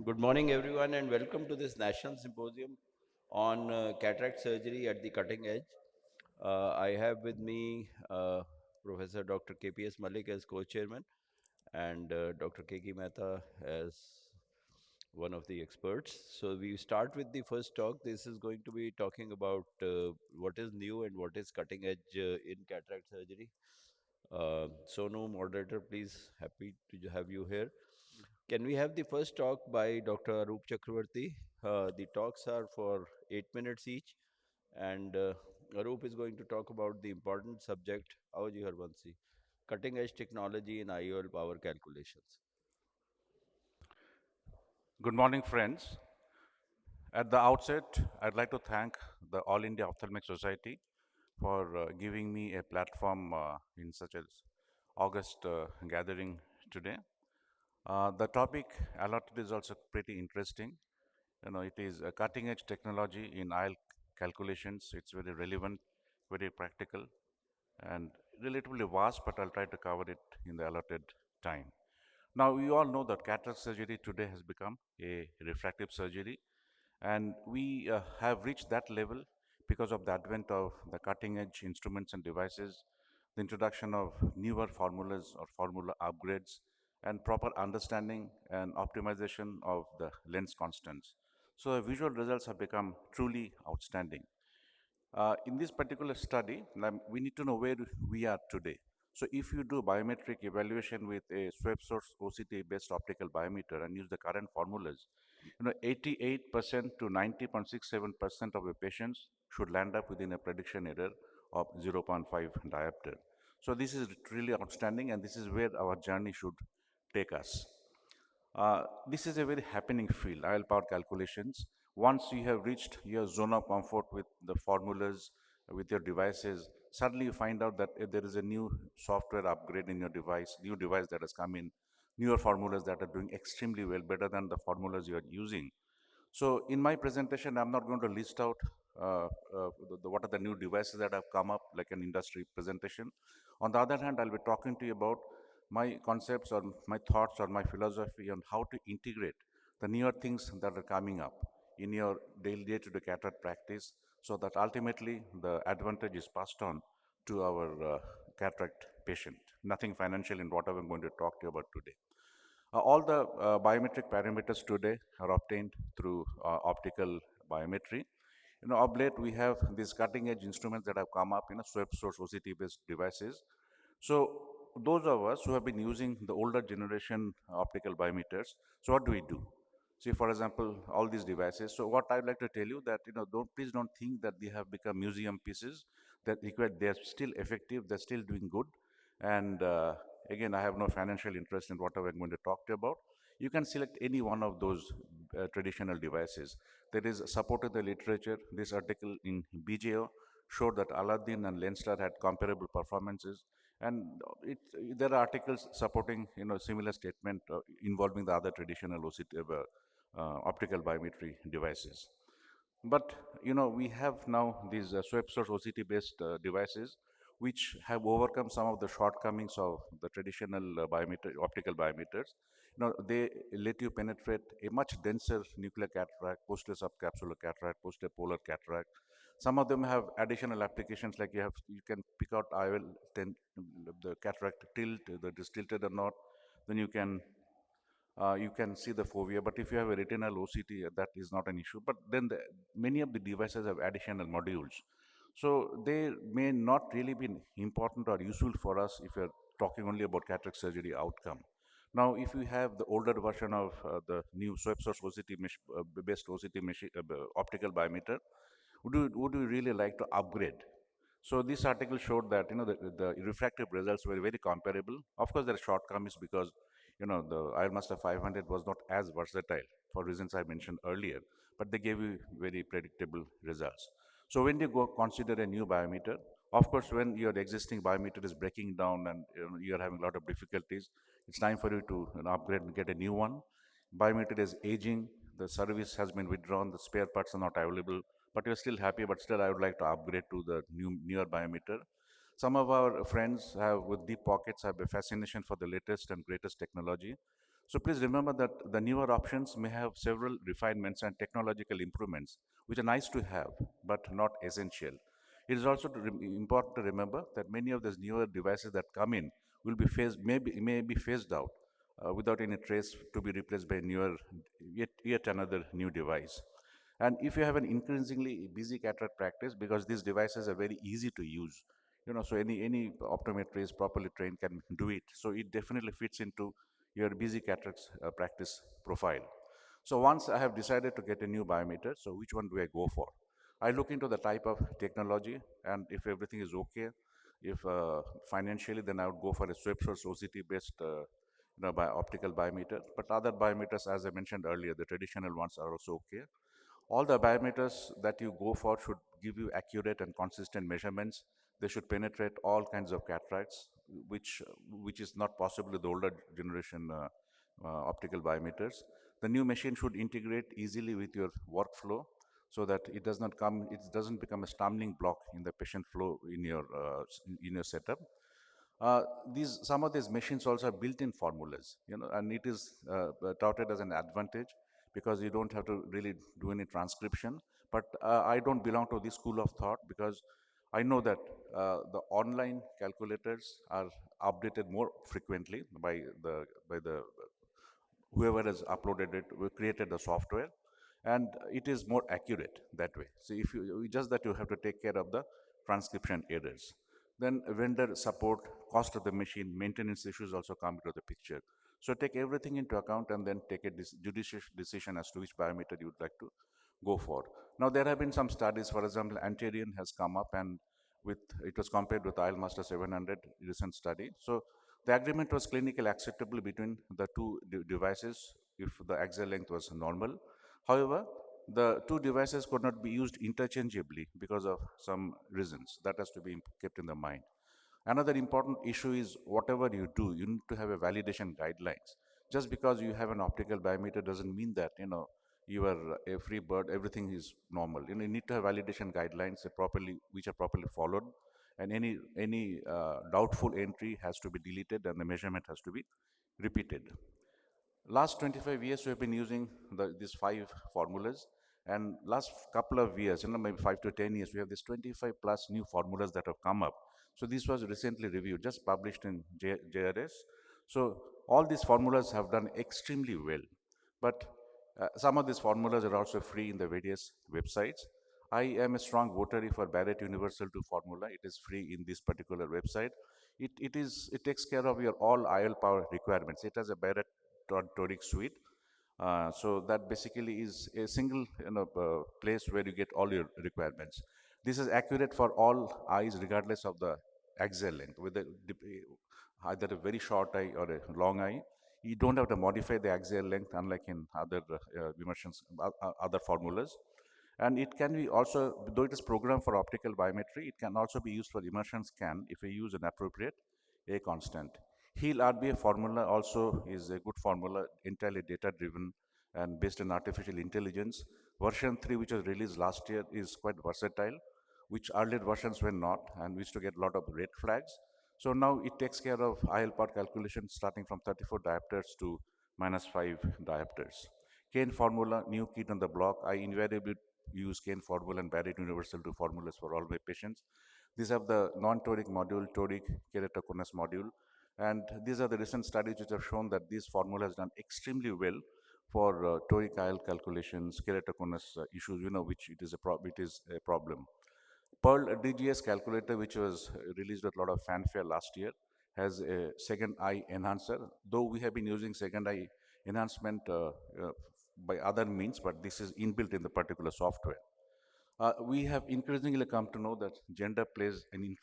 Good morning, everyone, and welcome to this National Symposium on cataract surgery at the cutting edge. I have with me Professor Dr. KPS Malik as co-chairman and Dr. KK Mehta as one of the experts. So we start with the first talk. This is going to be talking about what is new and what is cutting edge in cataract surgery. Sonu, moderator, please, happy to have you here. Can we have the first talk by Dr. Arup Chakravarti? The talks are for 8 minutes each, and Arup is going to talk about the important subject, Aoji Harbansi, cutting edge technology in IOL power calculations. Good morning, friends. At the outset, I'd like to thank the All India Ophthalmic Society for giving me a platform in such an August gathering today. The topic allotted is also pretty interesting. It is a cutting edge technology in IL calculations. It's very relevant, very practical, and relatively vast, but I'll try to cover it in the allotted time. Now, we all know that cataract surgery today has become a refractive surgery, and we have reached that level because of the advent of the cutting edge instruments and devices, the introduction of newer formulas or formula upgrades, and proper understanding and optimization of the lens constants. So, the visual results have become truly outstanding. In this particular study, we need to know where we are today. So if you do biometric evaluation with a swept source OCT based optical biometer and use the current formulas, 88% to 90.67% of the patients should land up within a prediction error of zero point 0.5 diopter. So this is really outstanding, and this is where our journey should take us. This is a very happening field, IL power calculations. Once you have reached your zone of comfort with the formulas, with your devices, suddenly you find out that there is a new software upgrade in your device, new device that has come in, newer formulas that are doing extremely well, better than the formulas you are using. So in my presentation, I'm not going to list out what are the new devices that have come up, like an industry presentation. On the other hand, I'll be talking to you about my concepts or my thoughts or my philosophy on how to integrate the newer things that are coming up in your daily day-to-day cataract practice, so that ultimately the advantage is passed on to our cataract patient. Nothing financial in whatever I'm going to talk to you about today. All the biometric parameters today are obtained through optical biometry. Of late, we have these cutting edge instruments that have come up, swept source OCT based devices. So, those of us who have been using the older generation optical biometers, so what do we do? See, for example, all these devices. So, what I'd like to tell you that, please don't think that they have become museum pieces, that they're still effective, they're still doing good. And again, I have no financial interest in whatever I'm going to talk to you about. You can select any one of those traditional devices. There is support in the literature. This article in BJO showed that Aladdin and Lenstar had comparable performances, and there are articles supporting similar statement involving the other traditional OCT, optical biometry devices. But we have now these swept source OCT based devices which have overcome some of the shortcomings of the traditional optical biometers. They let you penetrate a much denser nuclear cataract, posterior subcapsular cataract, posterior polar cataract. Some of them have additional applications, like you can pick out IOL 10, the cataract tilt, that is tilted or not. Then you can see the fovea. But if you have a retinal OCT, that is not an issue. But then many of the devices have additional modules. So they may not really be important or useful for us if you're talking only about cataract surgery outcome. Now, if you have the older version of the new swept source OCT based OCT optical biometer, would you really like to upgrade? So this article showed that the refractive results were very comparable. Of course, there are shortcomings because the IronMaster 500 was not as versatile for reasons I mentioned earlier, but they gave you very predictable results. So when you go consider a new biometer, of course, when your existing biometer is breaking down and you're having a lot of difficulties, it's time for you to upgrade and get a new one. Biometer is aging, the service has been withdrawn, the spare parts are not available, but you're still happy, but still I would like to upgrade to the newer biometer. Some of our friends have with deep pockets have a fascination for the latest and greatest technology. So please remember that the newer options may have several refinements and technological improvements, which are nice to have, but not essential. It is also important to remember that many of these newer devices that come in will be may be phased out without any trace to be replaced by newer, yet another new device. And if you have an increasingly busy cataract practice, because these devices are very easy to use, so any optometrist properly trained can do it. So it definitely fits into your busy cataracts practice profile. So once I have decided to get a new biometer, so which one do I go for? I look into the type of technology, and if everything is okay, if financially, then I would go for a SWIP source OCT based by optical biometer. But other biometers, as I mentioned earlier, the traditional ones are also okay. All the biometers that you go for should give you accurate and consistent measurements. They should penetrate all kinds of cataracts, which is not possible with the older generation optical biometers. The new machine should integrate easily with your workflow so that it doesn't become a stumbling block in the patient flow in your setup. Uh, these Some of these machines also have built-in formulas, and it is touted as an advantage because you don't have to really do any transcription. But I don't belong to this school of thought because I know that the online calculators are updated more frequently by the whoever has uploaded it, we created the software, and it is more accurate that way. So if you just that you have to take care of the transcription errors. Then vendor support, cost of the machine, maintenance issues also come into the picture. So take everything into account and then take a judicious decision as to which parameter you would like to go for. Now there have been some studies, for example, Antarian has come up and with it was compared with ILMaster 700 recent study. So the agreement was clinically acceptable between the two devices if the axial length was normal. However, the two devices could not be used interchangeably because of some reasons. That has to be kept in the mind. Another important issue is whatever you do, you need to have a validation guidelines. Just because you have an optical biometer doesn't mean that you are a free bird. Everything is normal. You need to have validation guidelines that which are properly followed, and any doubtful entry has to be deleted, and the measurement has to be repeated. Last 25 years, we have been using these five formulas. And last couple of years, maybe 5 to 10 years, we have this 25 plus new formulas that have come up. So this was recently reviewed, just published in JRS. So all these formulas have done extremely well. But some of these formulas are also free in the various websites. I am a strong votary for Barrett Universal 2 formula. It is free in this particular website. It takes care of your all IL power requirements. It has a Barrett toric suite. So that basically is a single place where you get all your requirements. This is accurate for all eyes regardless of the axial length, whether either a very short eye or a long eye. You don't have to modify the axial length unlike in other immersions, other formulas. And it can be also, though it is programmed for optical biometry, it can also be used for immersion scan if we use an appropriate A constant. HEAL RBA formula also is a good formula, entirely data driven and based on artificial intelligence. Version 3, which was released last year, is quite versatile, which earlier versions were not, and we used to get a lot of red flags. So now it takes care of IL part calculation starting from 34 diopters to minus 5 diopters. Kane formula, new kid on the block. I invariably use Kane formula and Barrett Universal 2 formulas for all my patients. These have the non-toric module, toric keratoconus module. And these are the recent studies which have shown that this formula has done extremely well for toric IL calculations, keratoconus issues, which it is a problem. Pearl DGS calculator, which was released with a lot of fanfare last year, has a second eye enhancer. Though we have been using second eye enhancement by other means, but this is inbuilt in the particular software. We have increasingly come to know that gender plays an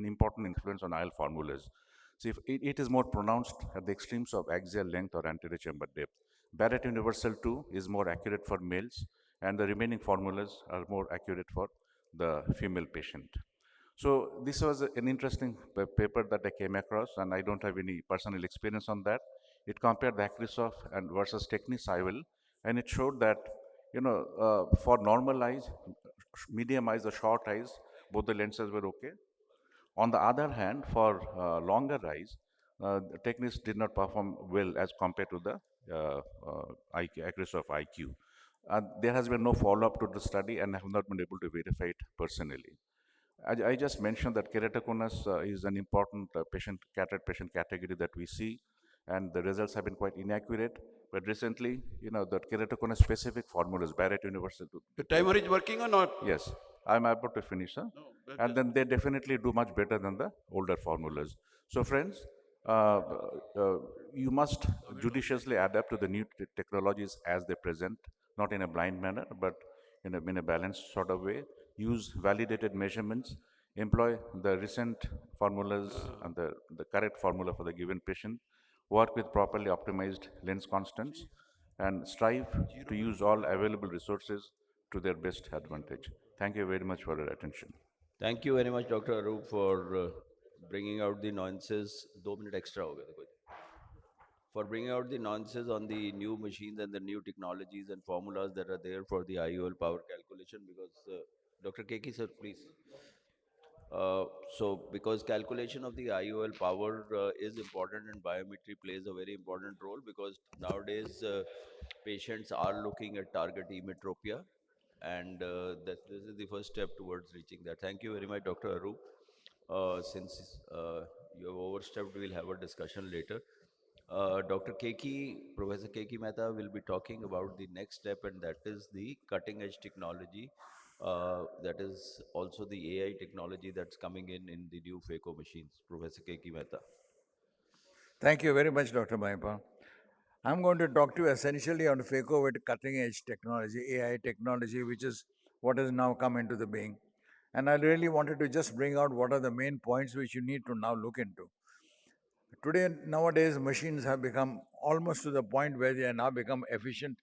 important influence on IL formulas. See, if it is more pronounced at the extremes of axial length or anterior chamber depth. Barrett Universal 2 is more accurate for males, and the remaining formulas are more accurate for the female patient. So this was an interesting paper that I came across, and I don't have any personal experience on that. It compared the Acrisov and versus Technicyval, and it showed that for normal eyes, medium eyes, or short eyes, both the lenses were okay. On the other hand, for longer eyes, the techniques did not perform well as compared to the accuracy of IQ. There has been no follow-up to the study, and I have not been able to verify it personally. I just mentioned that keratoconus is an important cataract patient category that we see, and the results have been quite inaccurate. But recently, that keratoconus specific formulas, Barrett University. The timer is working or not? Yes, I'm about to finish, sir. No, And then they definitely do much better than the older formulas. So, friends, you must judiciously adapt to the new technologies as they present, not in a blind manner, but in a balanced sort of way. Use validated measurements, employ the recent formulas and the correct formula for the given patient, work with properly optimized lens constants, and strive to use all available resources to their best advantage. Thank you very much for your attention. Thank you very much, Dr. Arup, for bringing out the nuances. 2 minutes extra हो गए थे कुछ. For bringing out the nuances on the new machines and the new technologies and formulas that are there for the IOL power calculation. Because Dr. Keki sir, please. Because calculation of the IOL power is important, and biometry plays a very important role, because nowadays patients are looking at target emetropia, and that this is the first step towards reaching that. Thank you very much, Dr. Arup. Since you have overstepped, we'll have a discussion later. Dr. Keki, Professor Keki Mehta will be talking about the next step, and that is the cutting edge technology. That is also the AI technology that's coming in the new phaco machines. Professor Keki Mehta. Thank you very much, Dr. Mahipal. I'm going to talk to you essentially on phaco with cutting edge technology, AI technology, which is what has now come into the being. And I really wanted to just bring out what are the main points which you need to now look into. Today, nowadays, machines have become almost to the point where they are now become efficient,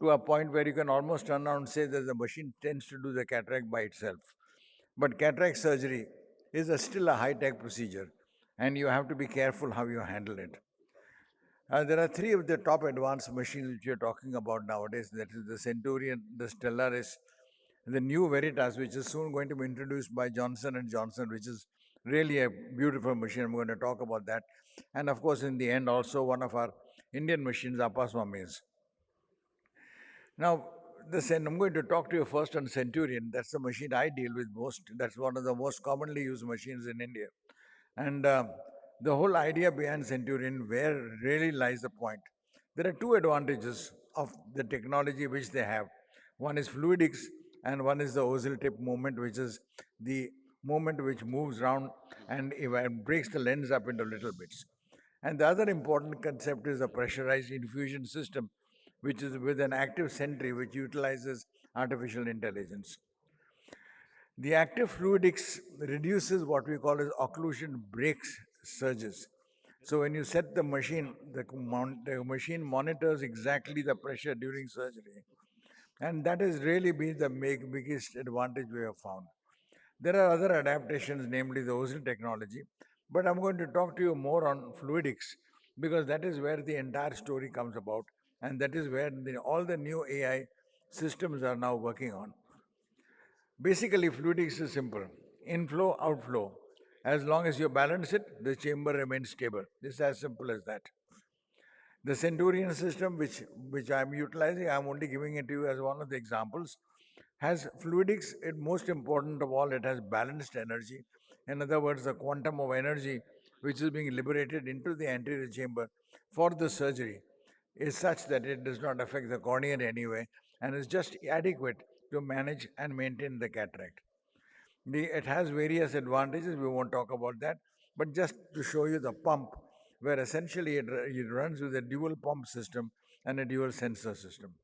to a point where you can almost turn around and say that the machine tends to do the cataract by itself. But cataract surgery is still a high tech procedure, and you have to be careful how you handle it. There are three of the top advanced machines which we are talking about nowadays. That is the Centurion, the Stellaris, the new Veritas, which is soon going to be introduced by Johnson and Johnson, which is really a beautiful machine. I'm going to talk about that, and of course, in the end, also one of our Indian machines, Apaswami's. Now, I'm going to talk to you first on Centurion. That's the machine I deal with most. That's one of the most commonly used machines in India. And the whole idea behind Centurion, where really lies the point. There are two advantages of the technology which they have. One is fluidics, and one is the ozil tip movement, which is the movement which moves around and breaks the lens up into little bits. And the other important concept is a pressurized infusion system, which is with an active sentry which utilizes artificial intelligence. The active fluidics reduces what we call as occlusion breaks surges. So when you set the machine, the machine monitors exactly the pressure during surgery. And that has really been the biggest advantage we have found. There are other adaptations, namely the ozone technology, but I'm going to talk to you more on fluidics because that is where the entire story comes about, and that is where all the new AI systems are now working on. Basically, fluidics is simple inflow, outflow. As long as you balance it, the chamber remains stable. It's as simple as that. The Centurion system, which I'm utilizing, I'm only giving it to you as one of the examples, has fluidics. It most important of all, it has balanced energy. In other words, the quantum of energy which is being liberated into the anterior chamber for the surgery is such that it does not affect the cornea in any way and is just adequate to manage and maintain the cataract. It has various advantages, we won't talk about that, but just to show you the pump, where essentially it runs with a dual pump system and a dual sensor system.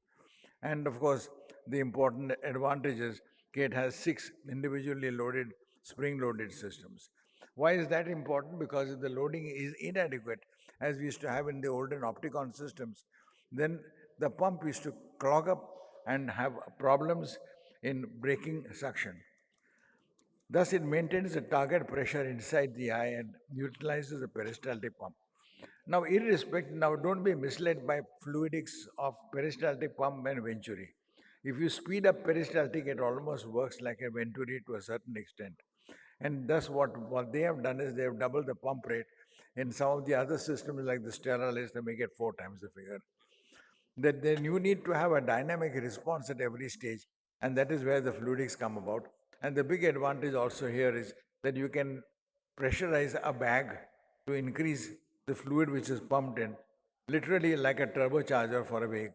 And of course, the important advantage is it has 6 individually loaded, spring loaded systems. Why is that important? Because if the loading is inadequate, as we used to have in the olden Opticon systems, then the pump used to clog up and have problems in breaking suction. Thus, it maintains the target pressure inside the eye and utilizes the peristaltic pump. Now, now don't be misled by fluidics of peristaltic pump and venturi. If you speed up peristaltic, it almost works like a venturi to a certain extent. And thus, what they have done is they have doubled the pump rate In some of the other systems like the sterile, they make it 4 times the figure. That then you need to have a dynamic response at every stage, and that is where the fluidics come about. And the big advantage also here is that you can pressurize a bag to increase the fluid which is pumped in, literally like a turbocharger for a vehicle.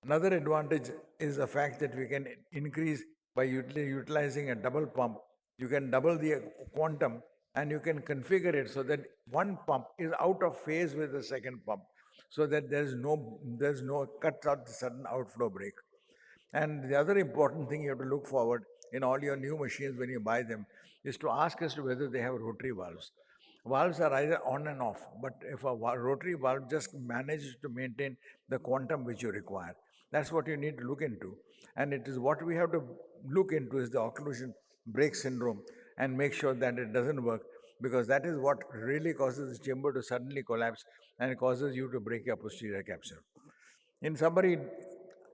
Another advantage is the fact that we can increase by utilizing a double pump. You can double the quantum and you can configure it so that one pump is out of phase with the second pump, so that there's no cut out the sudden outflow break. And the other important thing you have to look forward in all your new machines when you buy them is to ask as to whether they have rotary valves. Valves are either on and off, but if a rotary valve just manages to maintain the quantum which you require, that's what you need to look into. And it is what we have to look into is the occlusion break syndrome and make sure that it doesn't work, because that is what really causes the chamber to suddenly collapse and causes you to break your posterior capsule. In summary,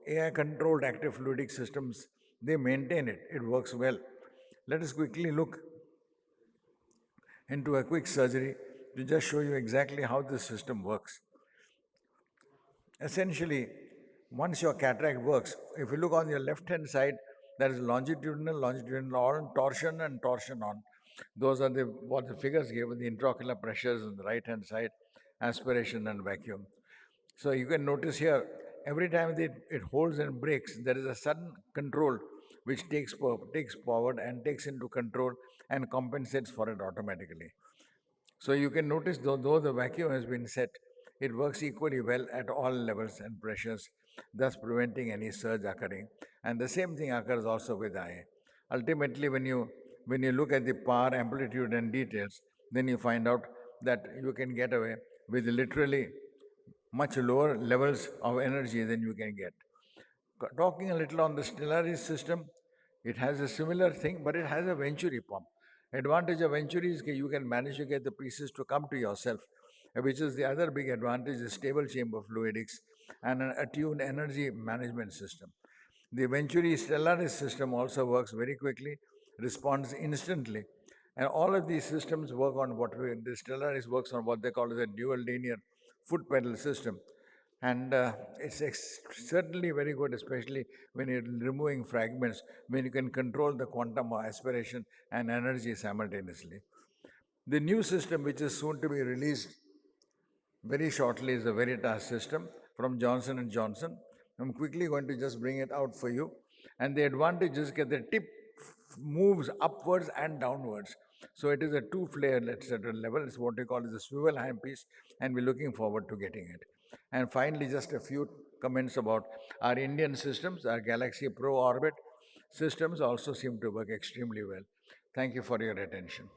AI controlled active fluidic systems, they maintain it, it works well. Let us quickly look into a quick surgery to just show you exactly how this system works. Essentially, once your cataract works, if you look on your left hand side, there is longitudinal on, torsion and torsion on. Those are what the figures give, the intraocular pressures on the right hand side, aspiration and vacuum. So you can notice here, every time it holds and breaks, there is a sudden control which takes forward and takes into control and compensates for it automatically. So you can notice, though the vacuum has been set, it works equally well at all levels and pressures, thus preventing any surge occurring. And the same thing occurs also with eye. Ultimately, when you look at the power, amplitude, and details, then you find out that you can get away with literally much lower levels of energy than you can get. Talking a little on the Stellaris system, it has a similar thing, but it has a Venturi pump. Advantage of Venturi is that you can manage to get the pieces to come to yourself, which is the other big advantage is stable chamber fluidics and an attuned energy management system. The Venturi Stellaris system also works very quickly, responds instantly, and all of these systems work on the Stellaris works on what they call as a dual linear foot pedal system. And it's certainly very good, especially when you're removing fragments, when you can control the quantum of aspiration and energy simultaneously. The new system, which is soon to be released very shortly, is the Veritas system from Johnson and Johnson. I'm quickly going to just bring it out for you. And the advantage is that the tip moves upwards and downwards. So it is a two-flare level. It's what we call as a swivel handpiece, and we're looking forward to getting it. And finally, just a few comments about our Indian systems. Our Galaxy Pro Orbit systems also seem to work extremely well. Thank you for your attention.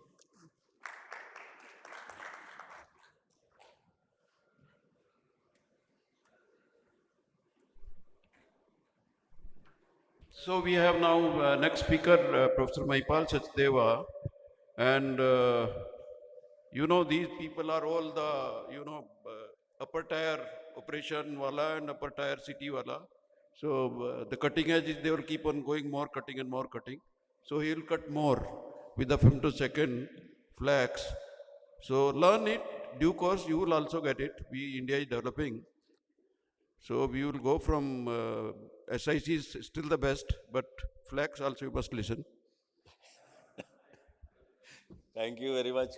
So we have now next speaker, Professor Maipal Sachdeva, and these people are all the upper tier operation wala and upper tier city wala. So the cutting edge is they will keep on going more cutting and more cutting. So he will cut more with the femtosecond flax. So learn it. Due course you will also get it. India is developing. So we will go from SIC is still the best, but flax also you must listen. Thank you very much,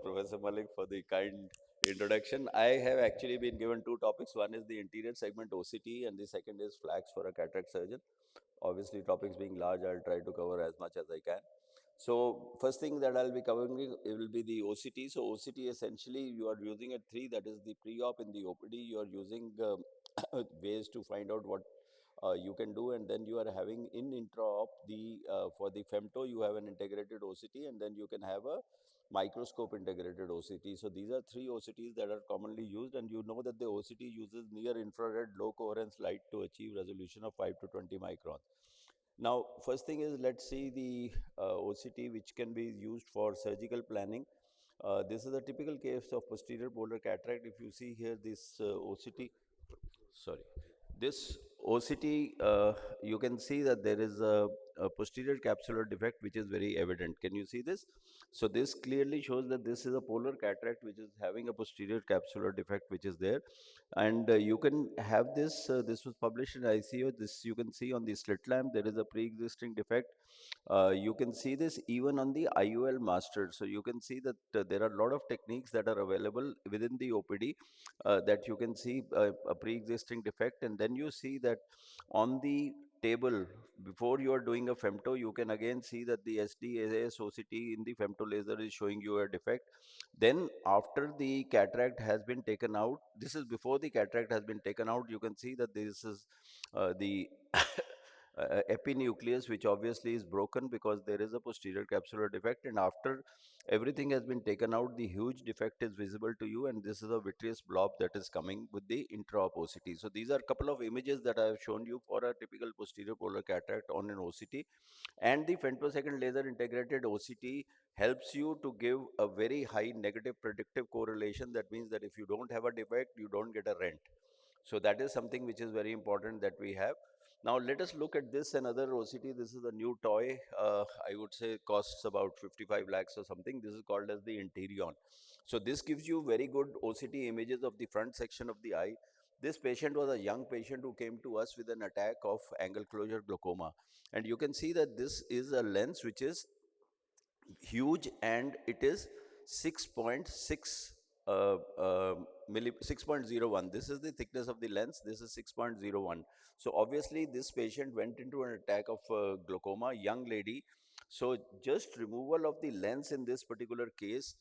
Professor Malik, for the kind introduction. I have actually been given two topics. One is the interior segment OCT, and the second is flax for a cataract surgeon. Obviously, topics being large, I'll try to cover as much as I can. So, first thing that I'll be covering it will be the OCT. So, OCT essentially you are using a three, that is the pre-op in the OPD. You are using ways to find out what you can do, and then you are having in intra-op the for the femto you have an integrated OCT, and then you can have a microscope integrated OCT. So these are three OCTs that are commonly used, and you know that the OCT uses near infrared low coherence light to achieve resolution of 5 to 20 microns. Now, first thing is, let's see the OCT which can be used for surgical planning. This is a typical case of posterior polar cataract. If you see here this OCT, sorry, this OCT, you can see that there is a posterior capsular defect which is very evident. Can you see this? So this clearly shows that this is a polar cataract which is having a posterior capsular defect which is there. And you can have this, this was published in ICO. This you can see on the slit lamp, there is a pre-existing defect. You can see this even on the IOL master. So you can see that there are a lot of techniques that are available within the OPD that you can see a pre-existing defect, and then you see that on the table before you are doing a femto, you can again see that the SDAS OCT in the femto laser is showing you a defect. Then after the cataract has been taken out, this is before the cataract has been taken out, you can see that this is the epinucleus, which obviously is broken because there is a posterior capsular defect, and after everything has been taken out, the huge defect is visible to you, and this is a vitreous blob that is coming with the intraop OCT. So these are a couple of images that I have shown you for a typical posterior polar cataract on an OCT. And the femtosecond laser integrated OCT helps you to give a very high negative predictive correlation. That means that if you don't have a defect, you don't get a rent. So that is something which is very important that we have. Now let us look at this another OCT. This is a new toy. I would say it costs about 55 lakhs or something. This is called as the Interion. So this gives you very good OCT images of the front section of the eye. This patient was a young patient who came to us with an attack of angle closure glaucoma. And you can see that this is a lens which is huge, and it is 6.6 6.01. This is the thickness of the lens. This is 6.01. So obviously this patient went into an attack of glaucoma, young lady. So just removal of the lens in this particular case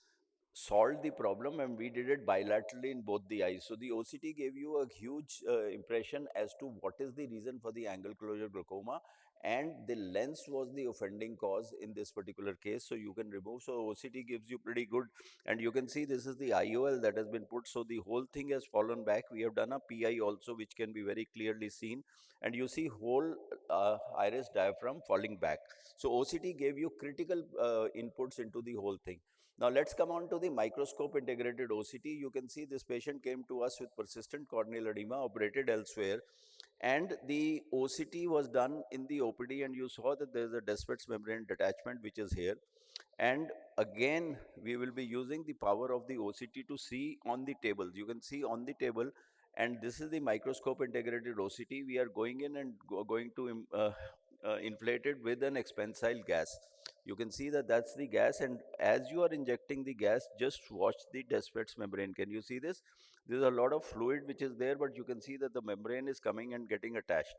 solved the problem, and we did it bilaterally in both the eyes. So the OCT gave you a huge impression as to what is the reason for the angle closure glaucoma, and the lens was the offending cause in this particular case. So you can remove. So OCT gives you pretty good, and you can see this is the IOL that has been put. So the whole thing has fallen back. We have done a PI also, which can be very clearly seen, and you see whole iris diaphragm falling back. So OCT gave you critical inputs into the whole thing. Now let's come on to the microscope integrated OCT. You can see this patient came to us with persistent corneal edema, operated elsewhere, and the OCT was done in the OPD, and you saw that there is a Descemet's membrane detachment which is here. And again, we will be using the power of the OCT to see on the table. You can see on the table, and this is the microscope integrated OCT. We are going in and going to inflate it with an expansile gas. You can see that that's the gas, and as you are injecting the gas, just watch the Descemet's membrane. Can you see this? There's a lot of fluid which is there, but you can see that the membrane is coming and getting attached.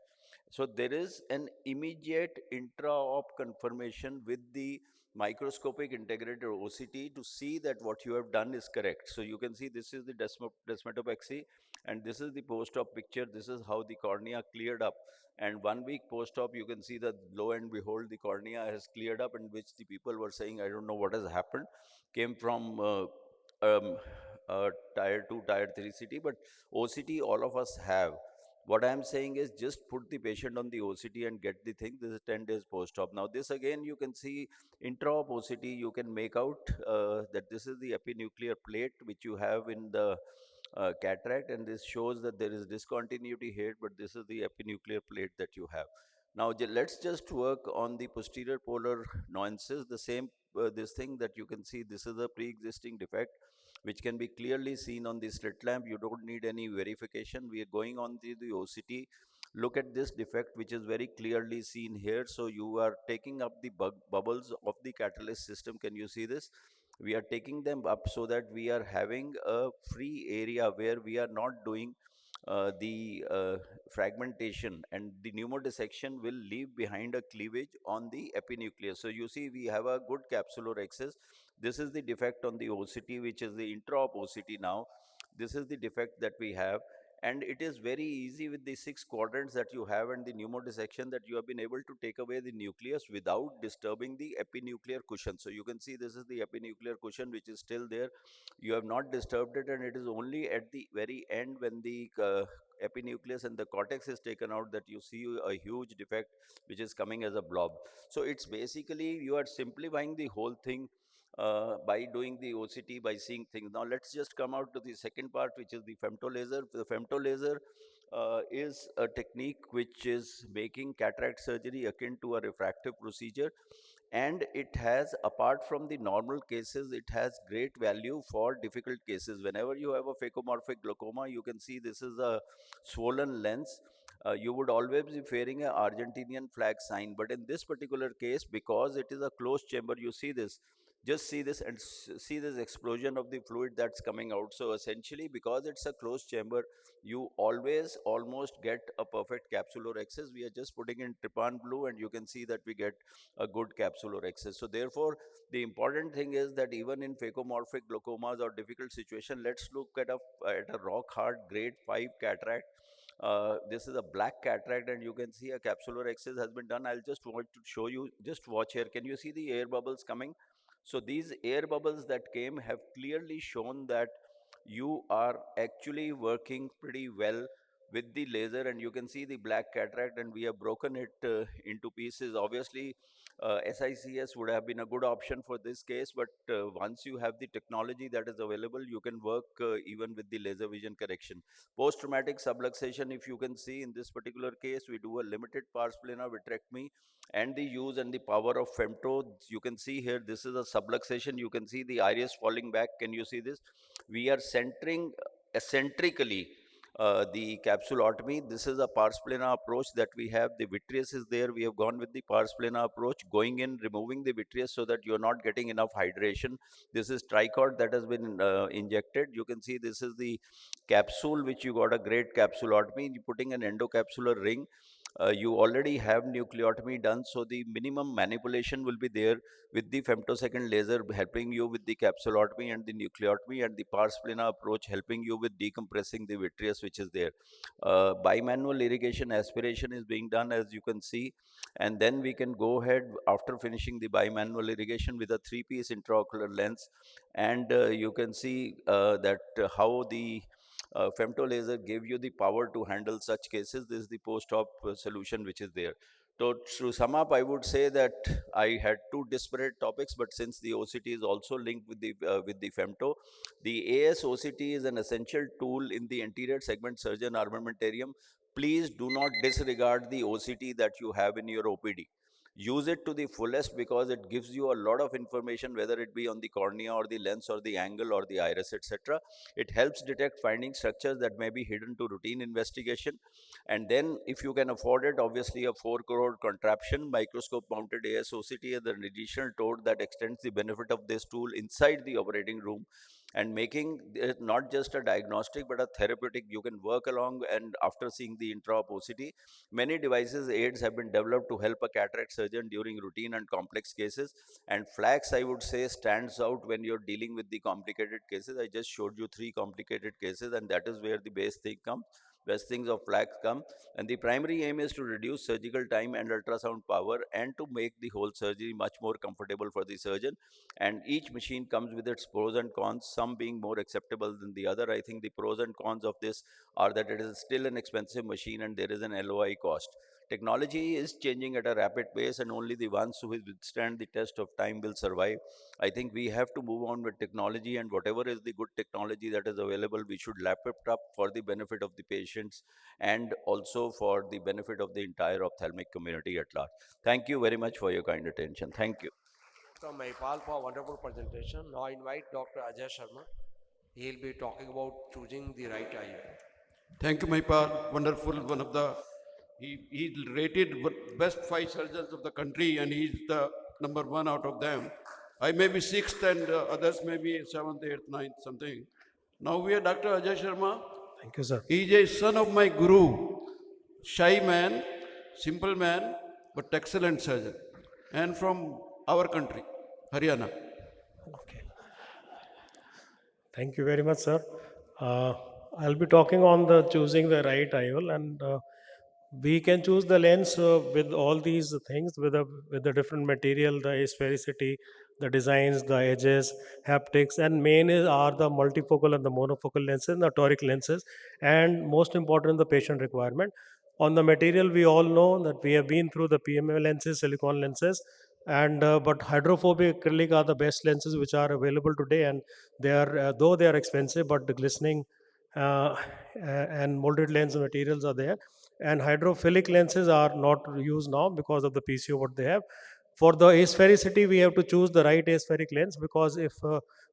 So there is an immediate intra-op confirmation with the microscopic integrated OCT to see that what you have done is correct. So you can see this is the desmetopexy, and this is the post-op picture. This is how the cornea cleared up. And 1 week post-op, you can see that lo and behold, the cornea has cleared up, in which the people were saying, I don't know what has happened, came from um, tier 2, tier 3 city, but OCT all of us have. What I am saying is just put the patient on the OCT and get the thing. This is 10 days post-op. Now this again, you can see intra-op OCT, you can make out that this is the epinuclear plate which you have in the cataract, and this shows that there is discontinuity here, but this is the epinuclear plate that you have. Now let's just work on the posterior polar nuances. The same this thing that you can see, this is a pre-existing defect which can be clearly seen on the slit lamp. You don't need any verification. We are going on the OCT. Look at this defect which is very clearly seen here. So you are taking up the bubbles of the catalyst system. Can you see this? We are taking them up so that we are having a free area where we are not doing the fragmentation, and the pneumodissection will leave behind a cleavage on the epinucleus. So you see we have a good capsular access. This is the defect on the OCT, which is the intraop OCT now. This is the defect that we have, and it is very easy with the 6 quadrants that you have and the pneumodissection that you have been able to take away the nucleus without disturbing the epinuclear cushion. So you can see this is the epinuclear cushion which is still there. You have not disturbed it, and it is only at the very end when the epinucleus and the cortex is taken out that you see a huge defect which is coming as a blob. So it's basically you are simplifying the whole thing by doing the OCT, by seeing things. Now let's just come out to the second part, which is the femto laser. The femto laser is a technique which is making cataract surgery akin to a refractive procedure, and it has, apart from the normal cases, it has great value for difficult cases. Whenever you have a phacomorphic glaucoma, you can see this is a swollen lens. You would always be fearing a Argentinian flag sign, but in this particular case, because it is a closed chamber, you see this, just see this, and see this explosion of the fluid that's coming out. So essentially, because it's a closed chamber, you always almost get a perfect capsular access. We are just putting in trypan blue, and you can see that we get a good capsular access. So therefore, the important thing is that even in phacomorphic glaucomas or difficult situation, let's look at a rock hard grade 5 cataract. This is a black cataract, and you can see a capsular access has been done. I'll just want to show you, just watch here. Can you see the air bubbles coming? So these air bubbles that came have clearly shown that you are actually working pretty well with the laser, and you can see the black cataract, and we have broken it into pieces. Obviously, SICS would have been a good option for this case, but once you have the technology that is available, you can work even with the laser vision correction. Post-traumatic subluxation, if you can see in this particular case, we do a limited pars plana vitrectomy, and the use and the power of femto. You can see here, this is a subluxation. You can see the iris falling back. Can you see this? We are centering eccentrically the capsulotomy. This is a pars plana approach that we have. The vitreous is there. We have gone with the pars plana approach, going in, removing the vitreous so that you're not getting enough hydration. This is tricot that has been injected. You can see this is the capsule which you got a great capsulotomy. You're putting an endocapsular ring. You already have nucleotomy done, so the minimum manipulation will be there with the femtosecond laser helping you with the capsulotomy and the nucleotomy, and the pars plana approach helping you with decompressing the vitreous which is there. Bimanual irrigation aspiration is being done, as you can see, and then we can go ahead after finishing the bimanual irrigation with a 3-piece intraocular lens, and you can see that how the femto laser gave you the power to handle such cases. This is the post-op solution which is there. So to sum up, I would say that I had two disparate topics, but since the OCT is also linked with the femto, the AS OCT is an essential tool in the anterior segment surgeon armamentarium. Please do not disregard the OCT that you have in your OPD. Use it to the fullest because it gives you a lot of information, whether it be on the cornea or the lens or the angle or the iris, etc. It helps detect finding structures that may be hidden to routine investigation. And then if you can afford it, obviously a 4 crore contraption, microscope mounted ASOCT is an additional tool that extends the benefit of this tool inside the operating room, and making it not just a diagnostic but a therapeutic. You can work along, and after seeing the intra-op OCT, many devices, aids have been developed to help a cataract surgeon during routine and complex cases. And flax, I would say, stands out when you're dealing with the complicated cases. I just showed you 3 complicated cases, and that is where the best things of flax come. And the primary aim is to reduce surgical time and ultrasound power, and to make the whole surgery much more comfortable for the surgeon. And each machine comes with its pros and cons, some being more acceptable than the other. I think the pros and cons of this are that it is still an expensive machine and there is an LOI cost. Technology is changing at a rapid pace, and only the ones who will withstand the test of time will survive. I think we have to move on with technology, and whatever is the good technology that is available, we should lap it up for the benefit of the patients and also for the benefit of the entire ophthalmic community at large. Thank you very much for your kind attention. Thank you. Dr. Maipal for a wonderful presentation. Now I invite Dr. Ajay Sharma. He'll be talking about choosing the right eye. Thank you, Maipal. Wonderful. One of the, he rated best 5 surgeons of the country, and he's the number 1 out of them. I may be 6th, and others may be 7th, 8th, 9th, something. Now we are Dr. Ajay Sharma. Thank you, sir. He is a son of my guru, shy man, simple man, but excellent surgeon, and from our country, Haryana. Okay. Thank you very much, sir. I'll be talking on the choosing the right IOL, and we can choose the lens with all these things, with the different material, the sphericity, the designs, the edges, haptics, and are the multifocal and the monofocal lenses, the toric lenses, and most important, the patient requirement. On the material, we all know that we have been through the PMA lenses, silicone lenses, and but hydrophobic acrylic are the best lenses which are available today, and they are though they are expensive, but the glistening and molded lens materials are there. And hydrophilic lenses are not used now because of the PCO what they have. For the asphericity, we have to choose the right aspheric lens, because if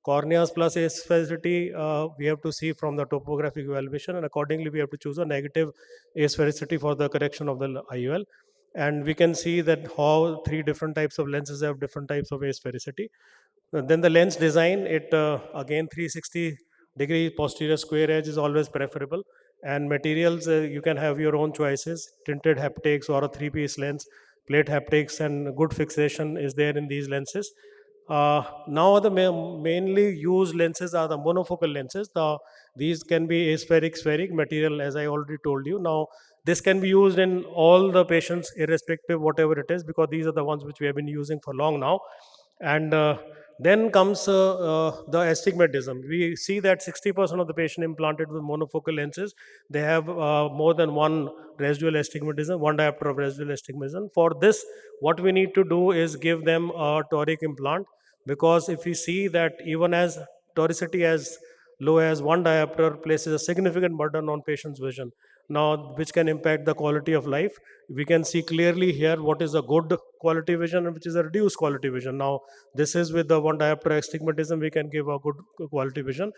corneas plus asphericity, we have to see from the topographic evaluation, and accordingly we have to choose a negative asphericity for the correction of the IOL. And we can see that how three different types of lenses have different types of asphericity. Then the lens design, it again 360-degree posterior square edge is always preferable. And materials, you can have your own choices, tinted haptics or a three-piece lens, plate haptics, and good fixation is there in these lenses. Now the mainly used lenses are the monofocal lenses. These can be aspheric, spheric material, as I already told you. Now this can be used in all the patients irrespective whatever it is, because these are the ones which we have been using for long now. And then comes the astigmatism. We see that 60% of the patient implanted with monofocal lenses, they have more than one residual astigmatism, one diopter of residual astigmatism. For this, what we need to do is give them a toric implant, because if we see that even as toricity as low as one diopter places a significant burden on patient's vision, now which can impact the quality of life. We can see clearly here what is a good quality vision and which is a reduced quality vision. Now this is with the one diopter astigmatism, we can give a good quality vision.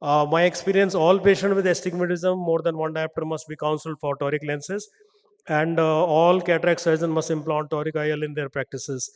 My experience, all patients with astigmatism more than one diopter must be counseled for toric lenses, and all cataract surgeons must implant toric IL in their practices.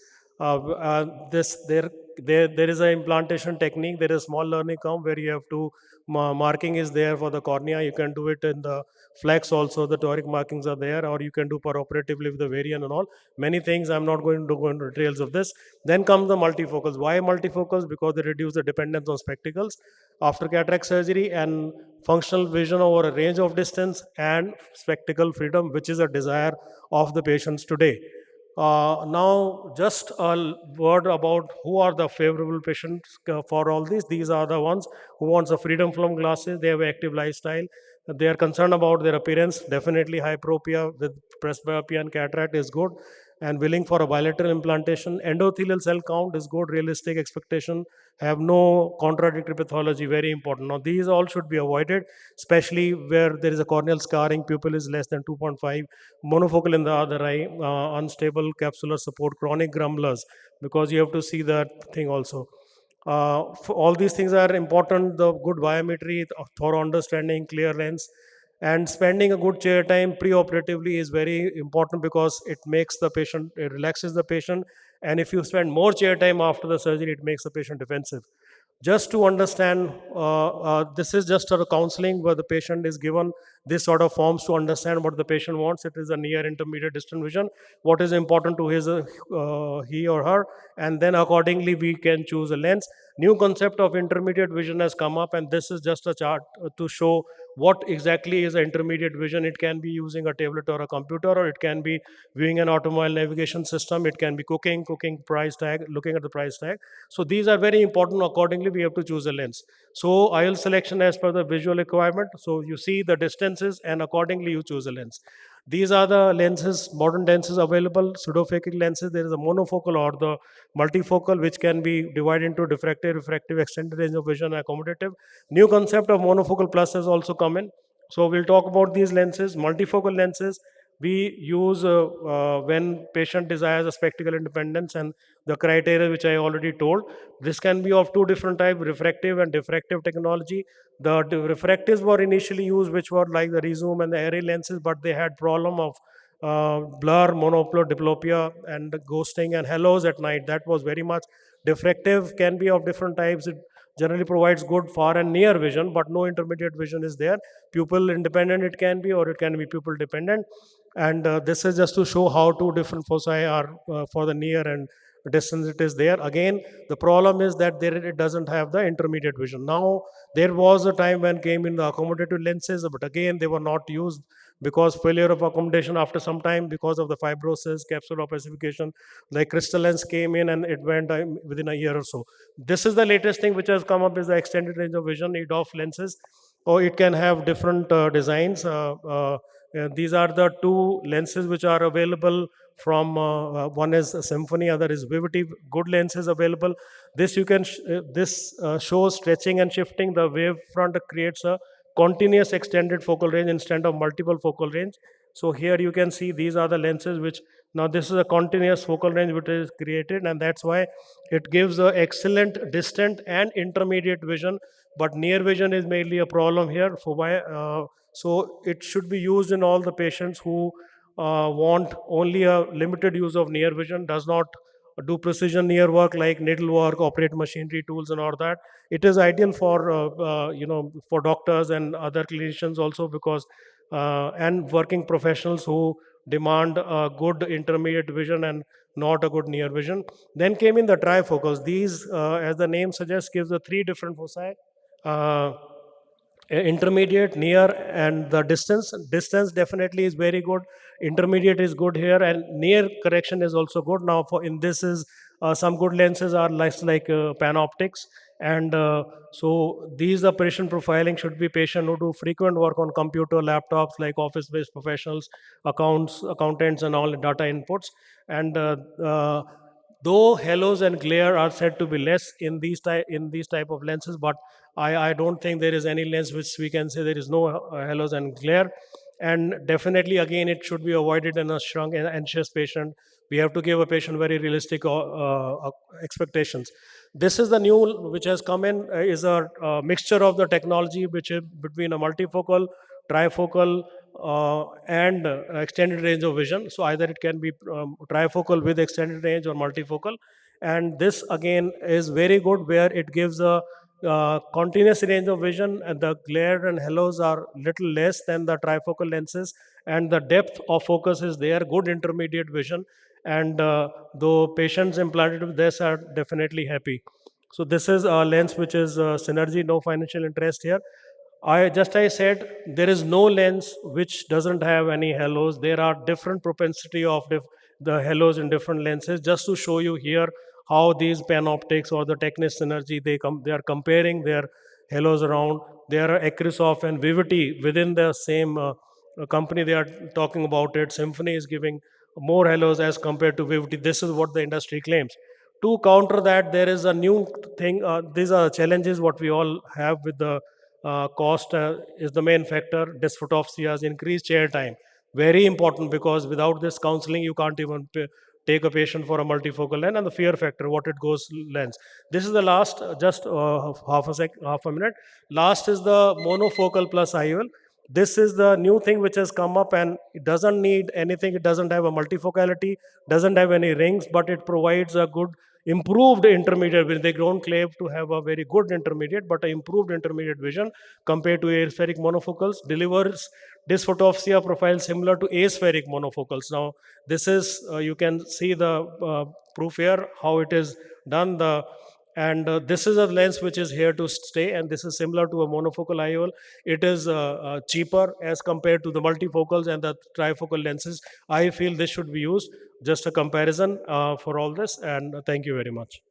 This there is an implantation technique. There is a small learning curve where you have to marking is there for the cornea. You can do it in the flex also. The toric markings are there, or you can do operatively with the variant and all. Many things. I'm not going to go into details of this. Then comes the multifocals. Why multifocals? Because they reduce the dependence on spectacles after cataract surgery, and functional vision over a range of distance, and spectacle freedom, which is a desire of the patients today. Now, just a word about who are the favorable patients for all these. These are the ones who wants a freedom from glasses. They have an active lifestyle. They are concerned about their appearance. Definitely hyperopia with presbyopia and cataract is good, and willing for a bilateral implantation. Endothelial cell count is good. Realistic expectation. Have no contradictory pathology. Very important. Now, these all should be avoided, especially where there is a corneal scarring. Pupil is less than 2.5. Monofocal in the other eye. Unstable capsular support. Chronic grumblers, because you have to see that thing also. All these things are important. The good biometry, thorough understanding, clear lens, and spending a good chair time pre-operatively is very important, because it makes the patient, it relaxes the patient. And if you spend more chair time after the surgery, it makes the patient defensive. Just to understand, this is just a counseling where the patient is given this sort of forms to understand what the patient wants. It is a near, intermediate, distant vision, what is important to his he or her, and then accordingly we can choose a lens. New concept of intermediate vision has come up, and this is just a chart to show what exactly is intermediate vision. It can be using a tablet or a computer, or it can be viewing an automobile navigation system. It can be cooking price tag, looking at the price tag. So these are very important. Accordingly, we have to choose a lens. So IOL selection as per the visual requirement. So you see the distances, and accordingly you choose a lens. These are the lenses, modern lenses available, pseudophakic lenses. There is a monofocal or the multifocal, which can be divided into diffractive, refractive, extended range of vision, accommodative. New concept of monofocal plus has also come in. So we'll talk about these lenses. Multifocal lenses we use when patient desires a spectacle independence, and the criteria which I already told. This can be of two different types, refractive and diffractive technology. The refractives were initially used, which were like the rezoom and the array lenses, but they had problem of blur, monopolar, diplopia, and ghosting and halos at night. That was very much. Diffractive can be of different types. It generally provides good far and near vision, but no intermediate vision is there. Pupil independent it can be, or it can be pupil dependent. And this is just to show how two different foci are for the near and distance it is there. Again, the problem is that there it doesn't have the intermediate vision. Now, there was a time when came in the accommodative lenses, but again, they were not used because failure of accommodation after some time because of the fibrosis, capsular opacification, like crystal lens came in and it went within a year or so. This is the latest thing which has come up is the extended range of vision, EDOF lenses, or it can have different designs. These are the two lenses which are available from one is Symphony, other is Vivity. Good lenses available. This you can this shows stretching and shifting. The wave front creates a continuous extended focal range instead of multiple focal range. So here you can see these are the lenses which, now this is a continuous focal range which is created, and that's why it gives a excellent distant and intermediate vision, but near vision is mainly a problem here. For why? So it should be used in all the patients who want only a limited use of near vision, does not do precision near work like needle work, operate machinery tools, and all that. It is ideal for for doctors and other clinicians also, because and working professionals who demand a good intermediate vision and not a good near vision. Then came in the trifocals. These, as the name suggests, gives the three different foci. Uh, Intermediate, near, and the distance definitely is very good. Intermediate is good here, and near correction is also good. Now for in this is some good lenses are less like panoptics, and so these the patient profiling should be patient who do frequent work on computer laptops, like office based professionals, accountants, and all data inputs. And though halos and glare are said to be less in these type of lenses, but I don't think there is any lens which we can say there is no halos and glare. And definitely, again, it should be avoided in a shrunk and anxious patient. We have to give a patient very realistic expectations. This is the new which has come in, is a mixture of the technology which is between a multifocal, trifocal, and extended range of vision. So either it can be trifocal with extended range or multifocal. And this again is very good, where it gives a continuous range of vision, and the glare and halos are little less than the trifocal lenses, and the depth of focus is there, good intermediate vision, and though patients implanted with this are definitely happy. So this is a lens which is synergy, no financial interest here. I said there is no lens which doesn't have any halos. There are different propensity of the halos in different lenses. Just to show you here how these panoptics or the Technis Synergy, they are comparing their halos around. There are Acrisoft and Vivity within the same company. They are talking about it. Symphony is giving more halos as compared to Vivity. This is what the industry claims. To counter that, there is a new thing. These are challenges what we all have with the cost is the main factor. Dysphotopsias, increased chair time, very important, because without this counseling you can't even take a patient for a multifocal lens. And the fear factor, what it goes lens. This is the last, just half a minute. Last is the monofocal plus IOL. This is the new thing which has come up, and it doesn't need anything. It doesn't have a multifocality, doesn't have any rings, but it provides a good improved intermediate vision. They don't claim to have a very good intermediate, but an improved intermediate vision compared to aspheric monofocals. Delivers dysphotopsia profile similar to aspheric monofocals. Now this is you can see the proof here how it is done. And this is a lens which is here to stay, and this is similar to a monofocal IOL. It is cheaper as compared to the multifocals and the trifocal lenses. I feel this should be used. Just a comparison for all this, and thank you very much.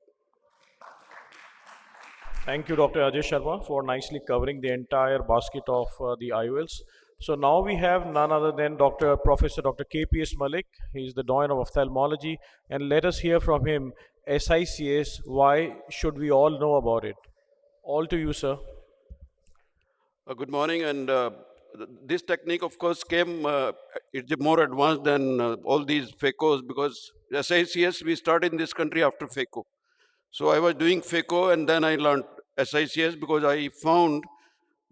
Thank you, Dr. Ajay Sharma, for nicely covering the entire basket of the IOLs. So now we have none other than Professor Dr. KPS Malik. He is the Doyen of Ophthalmology, and let us hear from him. SICS, why should we all know about it? All to you, sir. Good morning, and this technique, of course, came, it's more advanced than all these FACOs, because SICS, we started in this country after FACO. So I was doing FACO, and then I learned SICS, because I found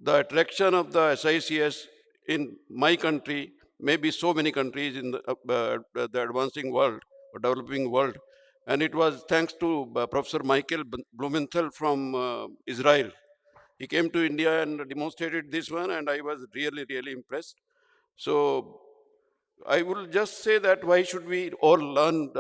the attraction of the SICS in my country, maybe so many countries in the advancing world or developing world. And it was thanks to Professor Michael Blumenthal from Israel. He came to India and demonstrated this one, and I was really, really impressed. So I will just say that why should we all learn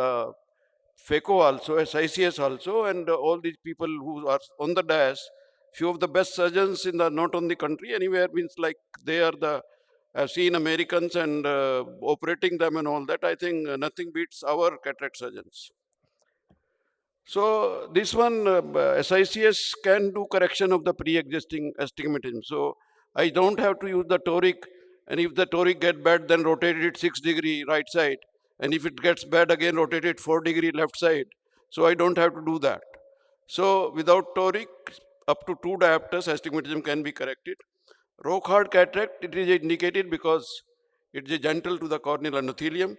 FACO also, SICS also, and all these people who are on the dais, few of the best surgeons in the, not only country, anywhere, means like they are the, I've seen Americans and operating them and all that. I think nothing beats our cataract surgeons. So this one, SICS can do correction of the pre-existing astigmatism. So I don't have to use the toric, and if the toric get bad, then rotate it 6 degree right side. And if it gets bad again, rotate it 4 degree left side. So I don't have to do that. So without toric, up to 2 diopters, astigmatism can be corrected. Rock hard cataract, it is indicated because it is gentle to the corneal endothelium.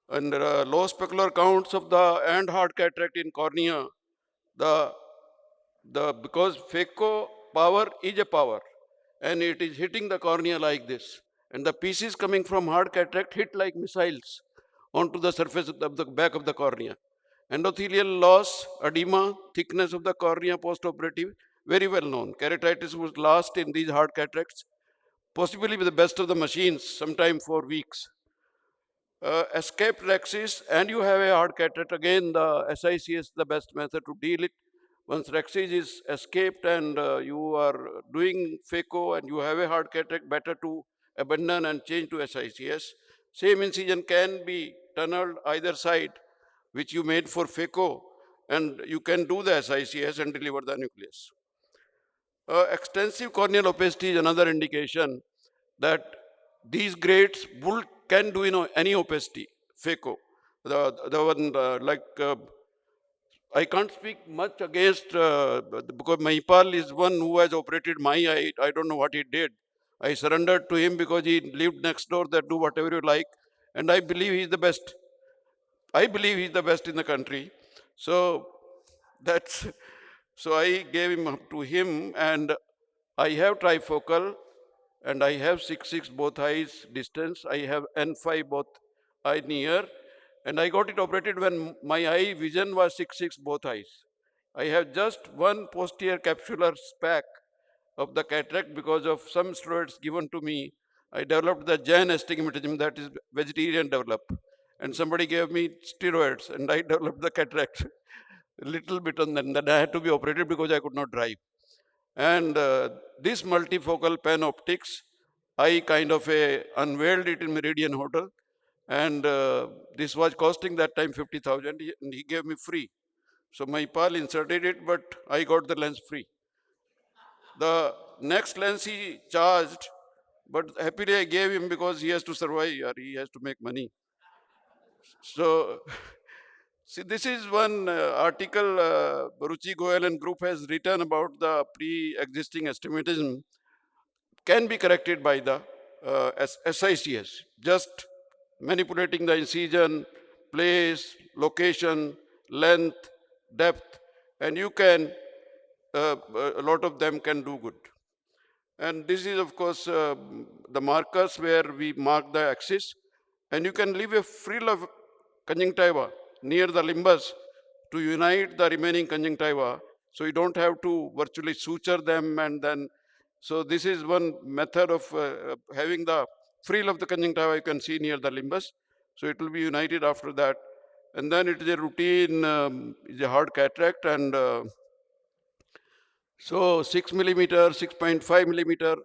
And there are low specular counts of the and hard cataract in cornea. Because phaco power is a power, and it is hitting the cornea like this. And the pieces coming from hard cataract hit like missiles onto the surface of the back of the cornea. Endothelial loss, edema, thickness of the cornea postoperative, very well known. Keratitis was lost in these hard cataracts, possibly with the best of the machines, sometime for weeks. Escaped rhexis, and you have a hard cataract, again the SICS is the best method to deal it. Once rhexis is escaped and you are doing phaco and you have a hard cataract, better to abandon and change to SICS. Same incision can be tunneled either side, which you made for phaco, and you can do the SICS and deliver the nucleus. Extensive corneal opacity is another indication that these grades can do any opacity, phaco. The one I can't speak much against because Mahipal is one who has operated my eye. I don't know what he did. I surrendered to him because he lived next door. That do whatever you like, and I believe he's the best. I believe he's the best in the country. So that's so I gave him to him, and I have trifocal, and I have 6/6 both eyes distance. I have N5 both eye near, and I got it operated when my eye vision was 6/6 both eyes. I have just one posterior capsular speck of the cataract because of some steroids given to me. I developed the Jan astigmatism, that is vegetarian developed. And somebody gave me steroids and I developed the cataract. A little bit on that. Then I had to be operated because I could not drive. And this multifocal panoptics, I kind of unveiled it in Meridian Hotel. And this was costing that time 50,000 and he gave me free. So my pal inserted it, but I got the lens free. The next lens he charged, but happily I gave him because he has to survive or he has to make money. So, see, this is one article Ruchi Goyal and group has written about the pre-existing astigmatism can be corrected by the SICS, just manipulating the incision, place, location, length, depth, and you can, a lot of them can do good. And this is, of course, the markers where we mark the axis. And you can leave a frill of conjunctiva near the limbus to unite the remaining conjunctiva. So you don't have to virtually suture them and then. So this is one method of having the frill of the conjunctiva you can see near the limbus. So it will be united after that. And then it is a routine, is a hard cataract, and so 6 millimeter, 6.5 millimeter,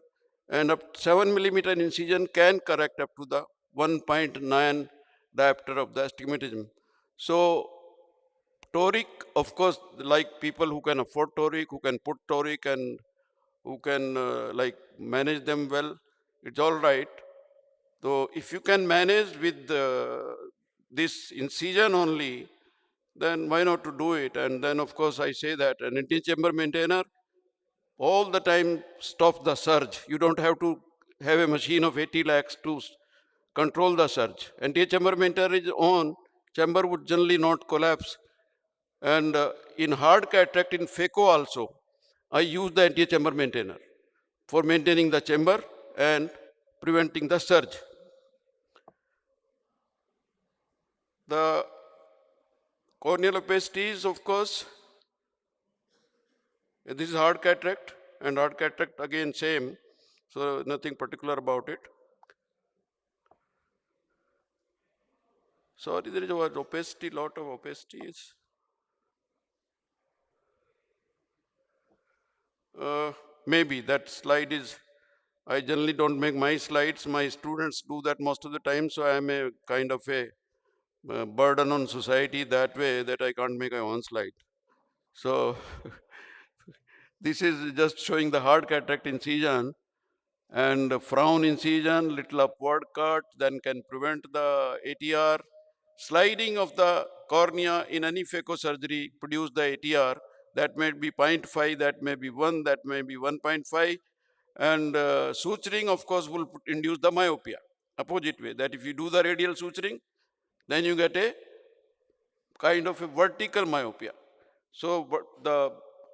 and up 7 millimeter incision can correct up to the 1.9 diopter of the astigmatism. So toric, of course, like people who can afford toric, who can put toric and who can like manage them well, it's all right. So if you can manage with this incision only, then why not to do it? And then of course I say that an anti-chamber maintainer all the time stops the surge. You don't have to have a machine of 80 lakhs to control the surge. Anti-chamber maintainer is on, chamber would generally not collapse. And in hard cataract, in phaco also, I use the anti-chamber maintainer for maintaining the chamber and preventing the surge. The corneal opacity is, of course, this is hard cataract, and hard cataract again same, so nothing particular about it. Sorry, there is a opacity, lot of opacities. Maybe that slide is, I generally don't make my slides, my students do that most of the time, so I am a kind of a burden on society that way that I can't make my own slide. So this is just showing the hard cataract incision, and frown incision, little upward cut, then can prevent the ATR. Sliding of the cornea in any phaco surgery produce the ATR. That may be 0.5, that may be 1, that may be 1.5. And suturing, of course, will induce the myopia, opposite way, that if you do the radial suturing, then you get a kind of a vertical myopia. So the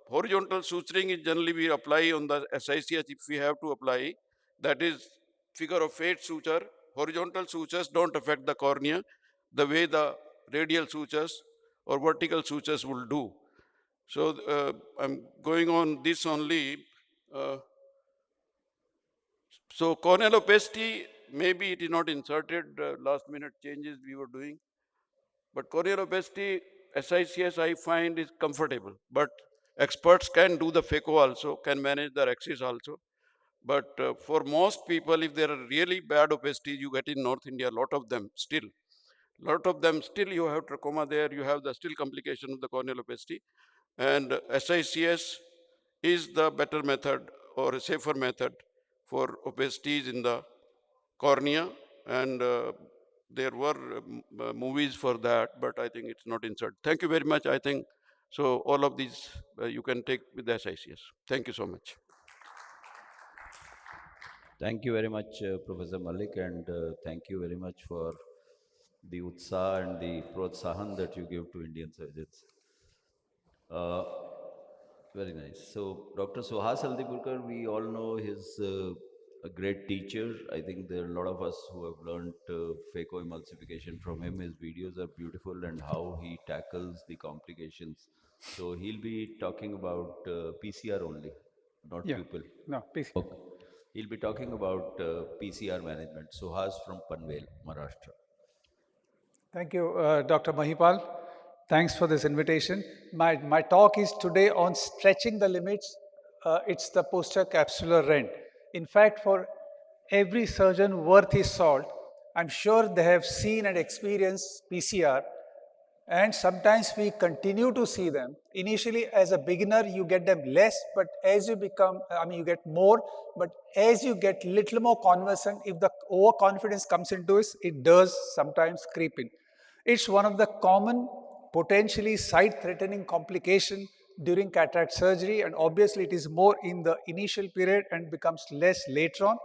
horizontal suturing is generally we apply on the SICS if we have to apply. That is figure of 8 suture. Horizontal sutures don't affect the cornea the way the radial sutures or vertical sutures will do. So I'm going on this only. So corneal opacity, maybe it is not inserted, last minute changes we were doing. But corneal opacity, SICS I find is comfortable. But experts can do the phaco also, can manage the axis also. But for most people, if there are really bad opacity, you get in North India, a lot of them still. Lot of them still you have trachoma there, you have the still complication of the corneal opacity. And SICS is the better method or a safer method for opacities in the cornea. And there were movies for that, but I think it's not inserted. Thank you very much. I think so. All of these you can take with the SICS. Thank you so much. Thank you very much, Professor Malik, and thank you very much for the utsaha and the protsahan that you give to Indian surgeons. Uh, Very nice. So, Dr. Suhas Haldipurkar, we all know he's a great teacher. I think there are a lot of us who have learned phacoemulsification from him. His videos are beautiful and how he tackles the complications. So, he'll be talking about PCR only, not Yeah, pupil. no, please. Okay. He'll be talking about PCR management. Suhas from Panvel, Maharashtra. Thank you, Dr. Mahipal. Thanks for this invitation. My talk is today on stretching the limits. It's the posterior capsular rent. In fact, for every surgeon worth his salt, I'm sure they have seen and experienced PCR, and sometimes we continue to see them. Initially, as a beginner, you get them less, but as you become, you get more, but as you get little more conversant, if the overconfidence comes into it, it does sometimes creep in. It's one of the common, potentially sight-threatening complication during cataract surgery, and obviously it is more in the initial period and becomes less later on.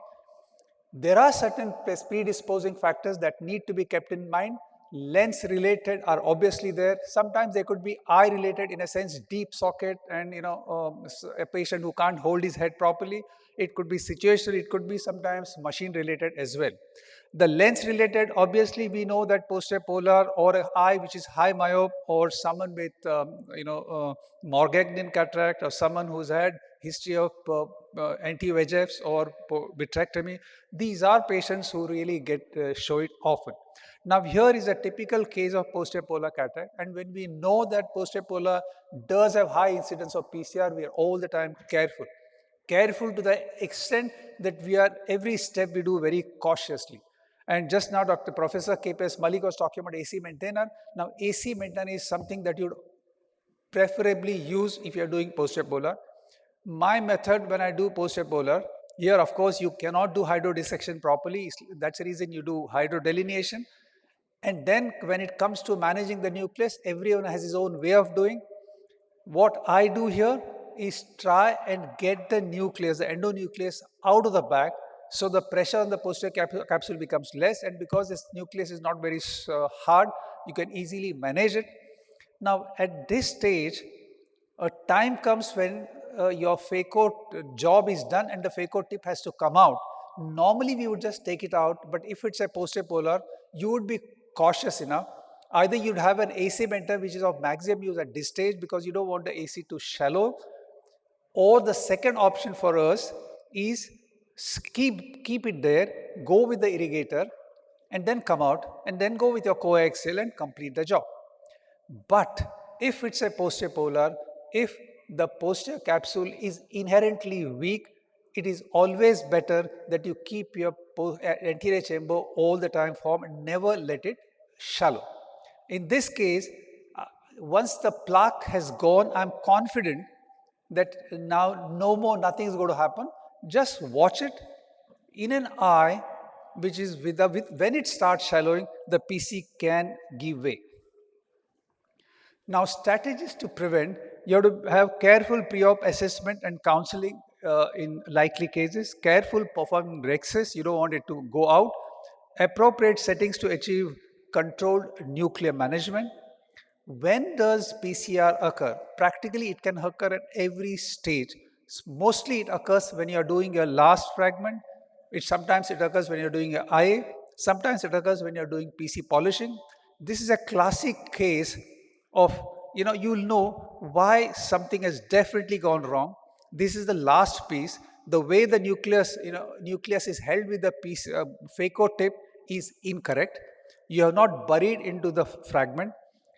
There are certain predisposing factors that need to be kept in mind. Lens related are obviously there. Sometimes they could be eye related, in a sense, deep socket, and a patient who can't hold his head properly. It could be situational, it could be sometimes machine related as well. The lens related, obviously we know that posterior polar or an eye which is high myope, or someone with Morgagnin cataract, or someone who's had history of anti-VEGFs or vitrectomy. These are patients who really get show it often. Now here is a typical case of posterior polar cataract, and when we know that posterior polar does have high incidence of PCR, we are all the time careful. Careful to the extent that we are, every step we do very cautiously. And just now Dr. Professor KPS Malik was talking about AC maintainer. Now AC maintainer is something that you would preferably use if you are doing posterior polar. My method when I do posterior polar, here of course you cannot do hydrodissection properly. That's the reason you do hydrodelineation. And then when it comes to managing the nucleus, everyone has his own way of doing. What I do here is try and get the nucleus, the endonucleus, out of the back, so the pressure on the posterior capsule becomes less, and because this nucleus is not very hard, you can easily manage it. Now at this stage, a time comes when your phaco job is done and the phaco tip has to come out. Normally we would just take it out, but if it's a posterior polar, you would be cautious enough. Either you'd have an AC mentor which is of maximum use at this stage because you don't want the AC too shallow, or the second option for us is keep it there, go with the irrigator, and then come out, and then go with your coaxial and complete the job. But if it's a posterior polar, if the posterior capsule is inherently weak, it is always better that you keep your anterior chamber all the time form and never let it shallow. In this case, once the plaque has gone, I'm confident that now nothing is going to happen. Just watch it in an eye which is when it starts shallowing, the PC can give way. Now, strategies to prevent, you have to have careful pre-op assessment and counseling in likely cases. Careful performing rexes, you don't want it to go out. Appropriate settings to achieve controlled nuclear management. When does PCR occur? Practically, it can occur at every stage. Mostly, it occurs when you are doing your last fragment. Sometimes it occurs when you're doing your IA. Sometimes it occurs when you're doing PC polishing. This is a classic case of, you'll know why something has definitely gone wrong. This is the last piece. The way the nucleus is held with the piece, phaco tip is incorrect. You have not buried into the fragment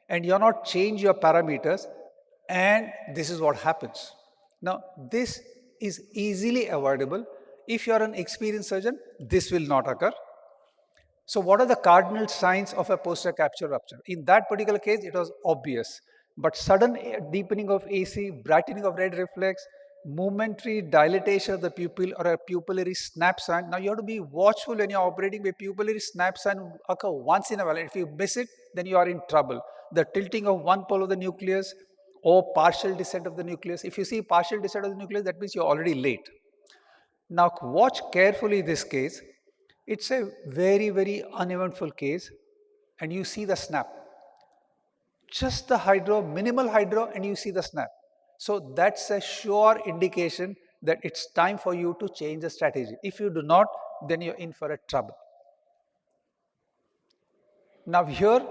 and you have not changed your parameters, and this is what happens. Now, this is easily avoidable. If you are an experienced surgeon, this will not occur. So what are the cardinal signs of a posterior capsule rupture? In that particular case, it was obvious. But sudden deepening of AC, brightening of red reflex, momentary dilatation of the pupil or a pupillary snap sign. Now you have to be watchful when you're operating. A pupillary snap sign will occur once in a while. If you miss it, then you are in trouble. The tilting of one pole of the nucleus or partial descent of the nucleus. If you see partial descent of the nucleus, that means you're already late. Now watch carefully this case. It's a very, very uneventful case, and you see the snap. Just the hydro, minimal hydro, and you see the snap. So that's a sure indication that it's time for you to change the strategy. If you do not, then you're in for a trouble. Now here,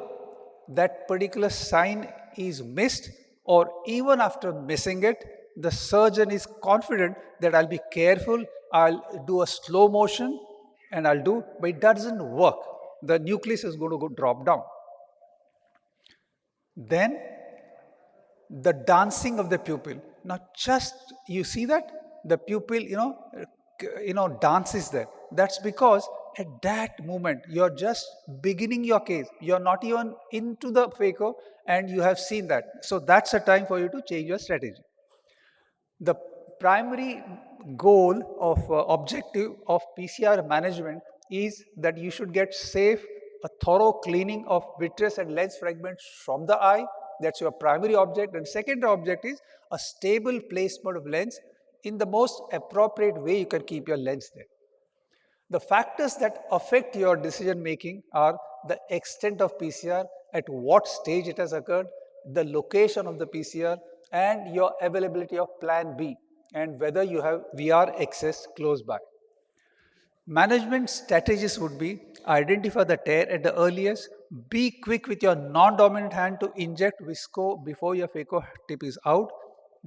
that particular sign is missed, or even after missing it, the surgeon is confident that I'll be careful, I'll do a slow motion, and but it doesn't work. The nucleus is going to drop down. Then the dancing of the pupil. Now just, you see that? The pupil, dances there. That's because at that moment, you're just beginning your case. You're not even into the phaco and you have seen that. So that's a time for you to change your strategy. The primary goal of objective of PCR management is that you should get safe, a thorough cleaning of vitreous and lens fragments from the eye. That's your primary object. And secondary object is a stable placement of lens in the most appropriate way you can keep your lens there. The factors that affect your decision making are the extent of PCR, at what stage it has occurred, the location of the PCR, and your availability of plan B, and whether you have VR access close by. Management strategies would be identify the tear at the earliest, be quick with your non-dominant hand to inject visco before your phaco tip is out,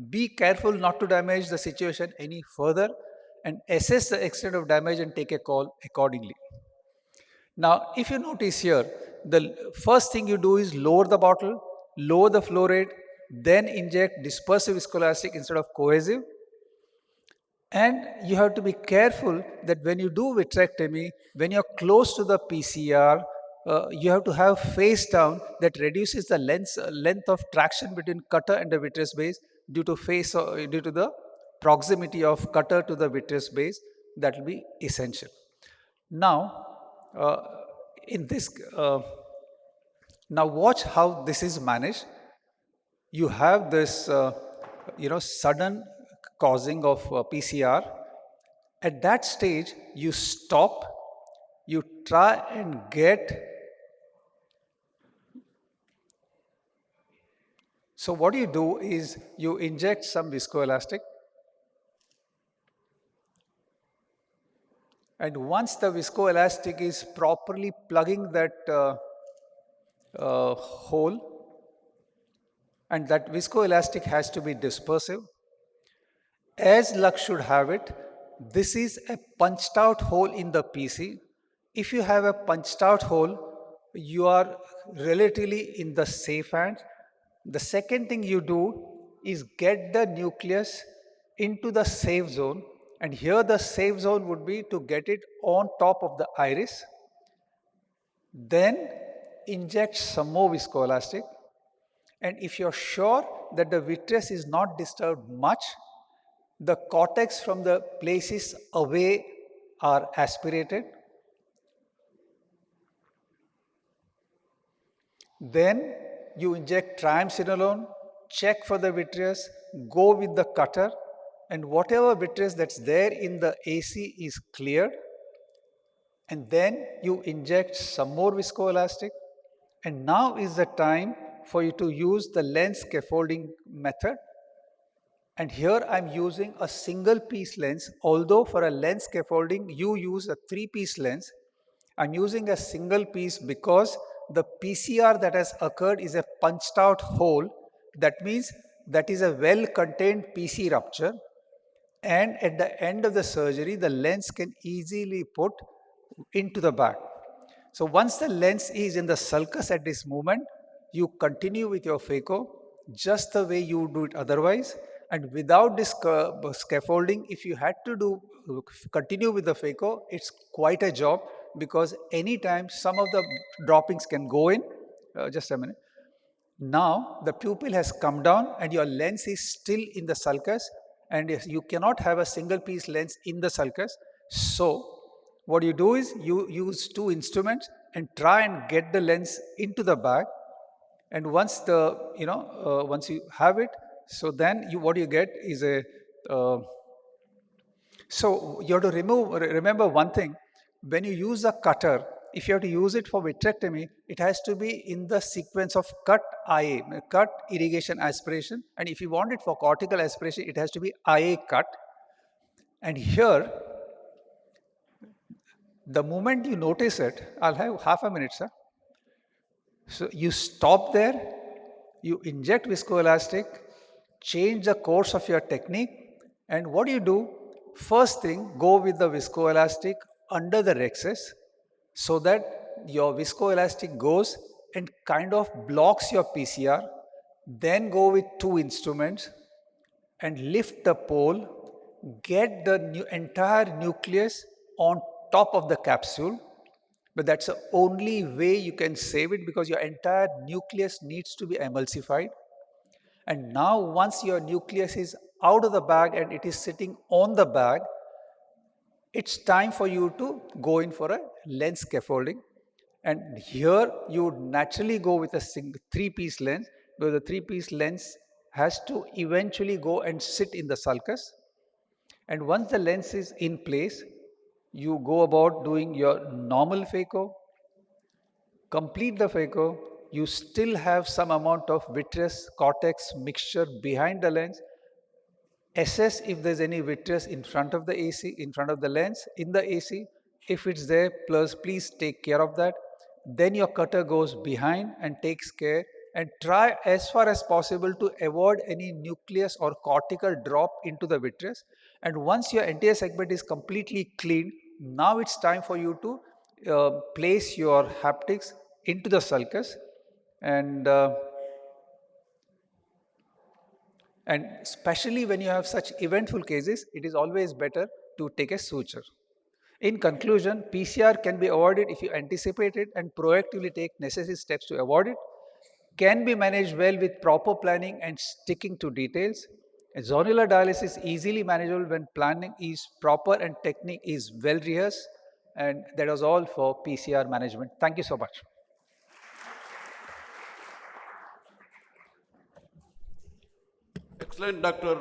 be careful not to damage the situation any further, and assess the extent of damage and take a call accordingly. Now, if you notice here, the first thing you do is lower the bottle, lower the flow rate, then inject dispersive viscoelastic instead of cohesive. And you have to be careful that when you do vitrectomy, when you're close to the PCR, you have to have face down that reduces the length of traction between cutter and the vitreous base due to the proximity of cutter to the vitreous base. That will be essential. Now, now watch how this is managed. You have this, sudden causing of PCR. At that stage, you stop, you try and get. So what you do is you inject some viscoelastic, and once the viscoelastic is properly plugging that hole, and that viscoelastic has to be dispersive. As luck should have it, this is a punched out hole in the PC. If you have a punched out hole, you are relatively in the safe hands. The second thing you do is get the nucleus into the safe zone, and here the safe zone would be to get it on top of the iris. Then inject some more viscoelastic, and if you're sure that the vitreous is not disturbed much, the cortex from the places away are aspirated. Then you inject triamcinolone, check for the vitreous, go with the cutter, and whatever vitreous that's there in the AC is cleared, and then you inject some more viscoelastic, and now is the time for you to use the lens scaffolding method. And here I'm using a single piece lens, although for a lens scaffolding you use a 3-piece lens. I'm using a single piece because the PCR that has occurred is a punched out hole. That means that is a well contained PC rupture, and at the end of the surgery the lens can easily put into the bag. So once the lens is in the sulcus at this moment, you continue with your phaco just the way you do it otherwise. And without this scaffolding, if you had to do continue with the phaco, it's quite a job, because anytime some of the droppings can go in. Just a minute. Now the pupil has come down and your lens is still in the sulcus, and you cannot have a single piece lens in the sulcus. So what you do is you use 2 instruments and try and get the lens into the bag. And once once you have it, so then what you get is a so you have to remember one thing. When you use a cutter, if you have to use it for vitrectomy, it has to be in the sequence of cut IA, cut, irrigation, aspiration. And if you want it for cortical aspiration, it has to be IA cut. And here, the moment you notice it, I'll have half a minute, sir. So you stop there, you inject viscoelastic, change the course of your technique, and what do you do? First thing, go with the viscoelastic under the rhexis so that your viscoelastic goes and kind of blocks your PCR. Then go with 2 instruments and lift the pole, get the entire nucleus on top of the capsule. But that's the only way you can save it, because your entire nucleus needs to be emulsified. And now once your nucleus is out of the bag and it is sitting on the bag, it's time for you to go in for a lens scaffolding. And here you would naturally go with a 3-piece lens, because the 3-piece lens has to eventually go and sit in the sulcus. And once the lens is in place, you go about doing your normal phaco, complete the phaco, you still have some amount of vitreous cortex mixture behind the lens, assess if there's any vitreous in front of the AC, in front of the lens, in the AC. If it's there, please take care of that. Then your cutter goes behind and takes care, and try as far as possible to avoid any nucleus or cortical drop into the vitreous. And once your anterior segment is completely clean, now it's time for you to place your haptics into the sulcus, and especially when you have such eventful cases, it is always better to take a suture. In conclusion, PCR can be avoided if you anticipate it and proactively take necessary steps to avoid it. Can be managed well with proper planning and sticking to details. A zonular dialysis is easily manageable when planning is proper and technique is well rehearsed. And that was all for PCR management. Thank you so much. Excellent, Dr.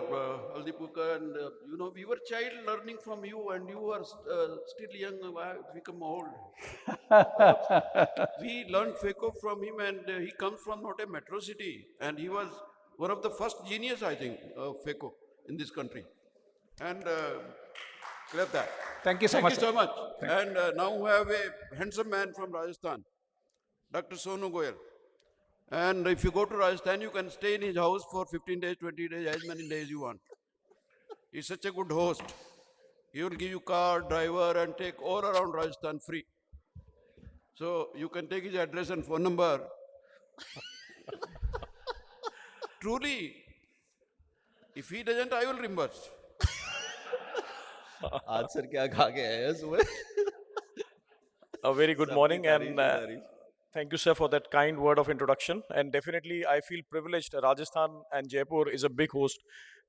Aldipuka, and we were child learning from you, and you are still young, become old. We learned phaco from him, and he comes from not a metro city, and he was one of the first genius, I think, of phaco in this country. And clap that. Thank you so much. Thank you so much. And now we have a handsome man from Rajasthan, Dr. Sonu Goyal. And if you go to Rajasthan, you can stay in his house for 15 days, 20 days, as many days you want. He's such a good host. He will give you car, driver, and take all around Rajasthan free. So you can take his address and phone number. Truly, if he doesn't, I will reimburse. आज sir क्या खा के आए हैं सुबह? A very good morning, and thank you, sir, for that kind word of introduction. And definitely, I feel privileged. Rajasthan and Jaipur is a big host.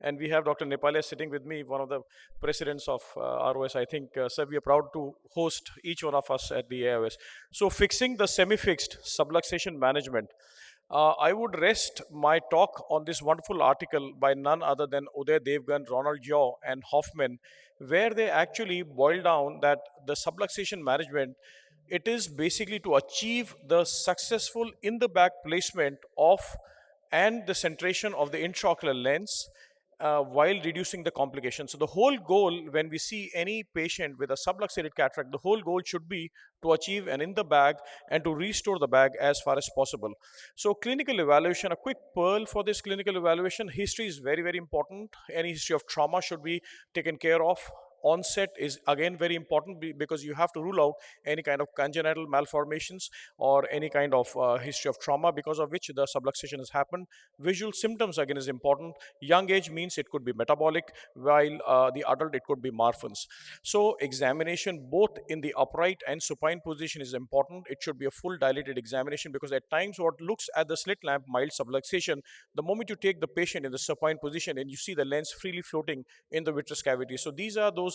And we have Dr. Nepale sitting with me, one of the presidents of ROS. I think, sir, we are proud to host each one of us at the AIOS. So fixing the semi-fixed subluxation management. I would rest my talk on this wonderful article by none other than Uday Devgan, Ronald Yaw, and Hoffman, where they actually boil down that the subluxation management, it is basically to achieve the successful in the back placement of and the centration of the intraocular lens while reducing the complications. So the whole goal when we see any patient with a subluxated cataract, the whole goal should be to achieve an in the bag and to restore the bag as far as possible. So clinical evaluation, a quick pearl for this clinical evaluation, history is very, very important. Any history of trauma should be taken care of. Onset is again very important because you have to rule out any kind of congenital malformations or any kind of history of trauma because of which the subluxation has happened. Visual symptoms again is important. Young age means it could be metabolic, while the adult it could be Marfan's. So examination both in the upright and supine position is important. It should be a full dilated examination because at times what looks at the slit lamp mild subluxation, the moment you take the patient in the supine position and you see the lens freely floating in the vitreous cavity. So these are those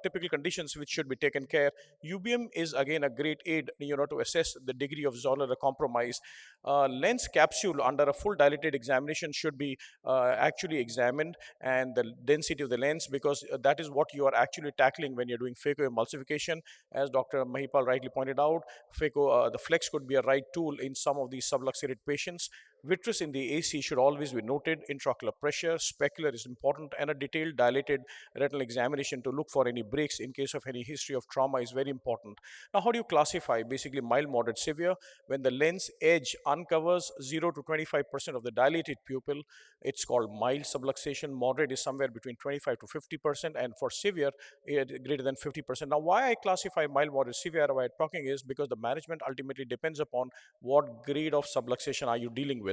typical conditions which should be taken care. UBM is again a great aid, to assess the degree of zonular compromise. Lens capsule under a full dilated examination should be actually examined, and the density of the lens, because that is what you are actually tackling when you're doing phacoemulsification. As Dr. Mahipal rightly pointed out, the flex could be a right tool in some of these subluxated patients. Vitreous in the AC should always be noted. Intraocular pressure, specular is important, and a detailed dilated retinal examination to look for any breaks in case of any history of trauma is very important. Now, how do you classify basically mild, moderate, severe? When the lens edge uncovers 0 to 25% of the dilated pupil, it's called mild subluxation. Moderate is somewhere between 25 to 50%, and for severe, greater than 50%. Now, why I classify mild, moderate, severe by talking is because the management ultimately depends upon what grade of subluxation are you dealing with.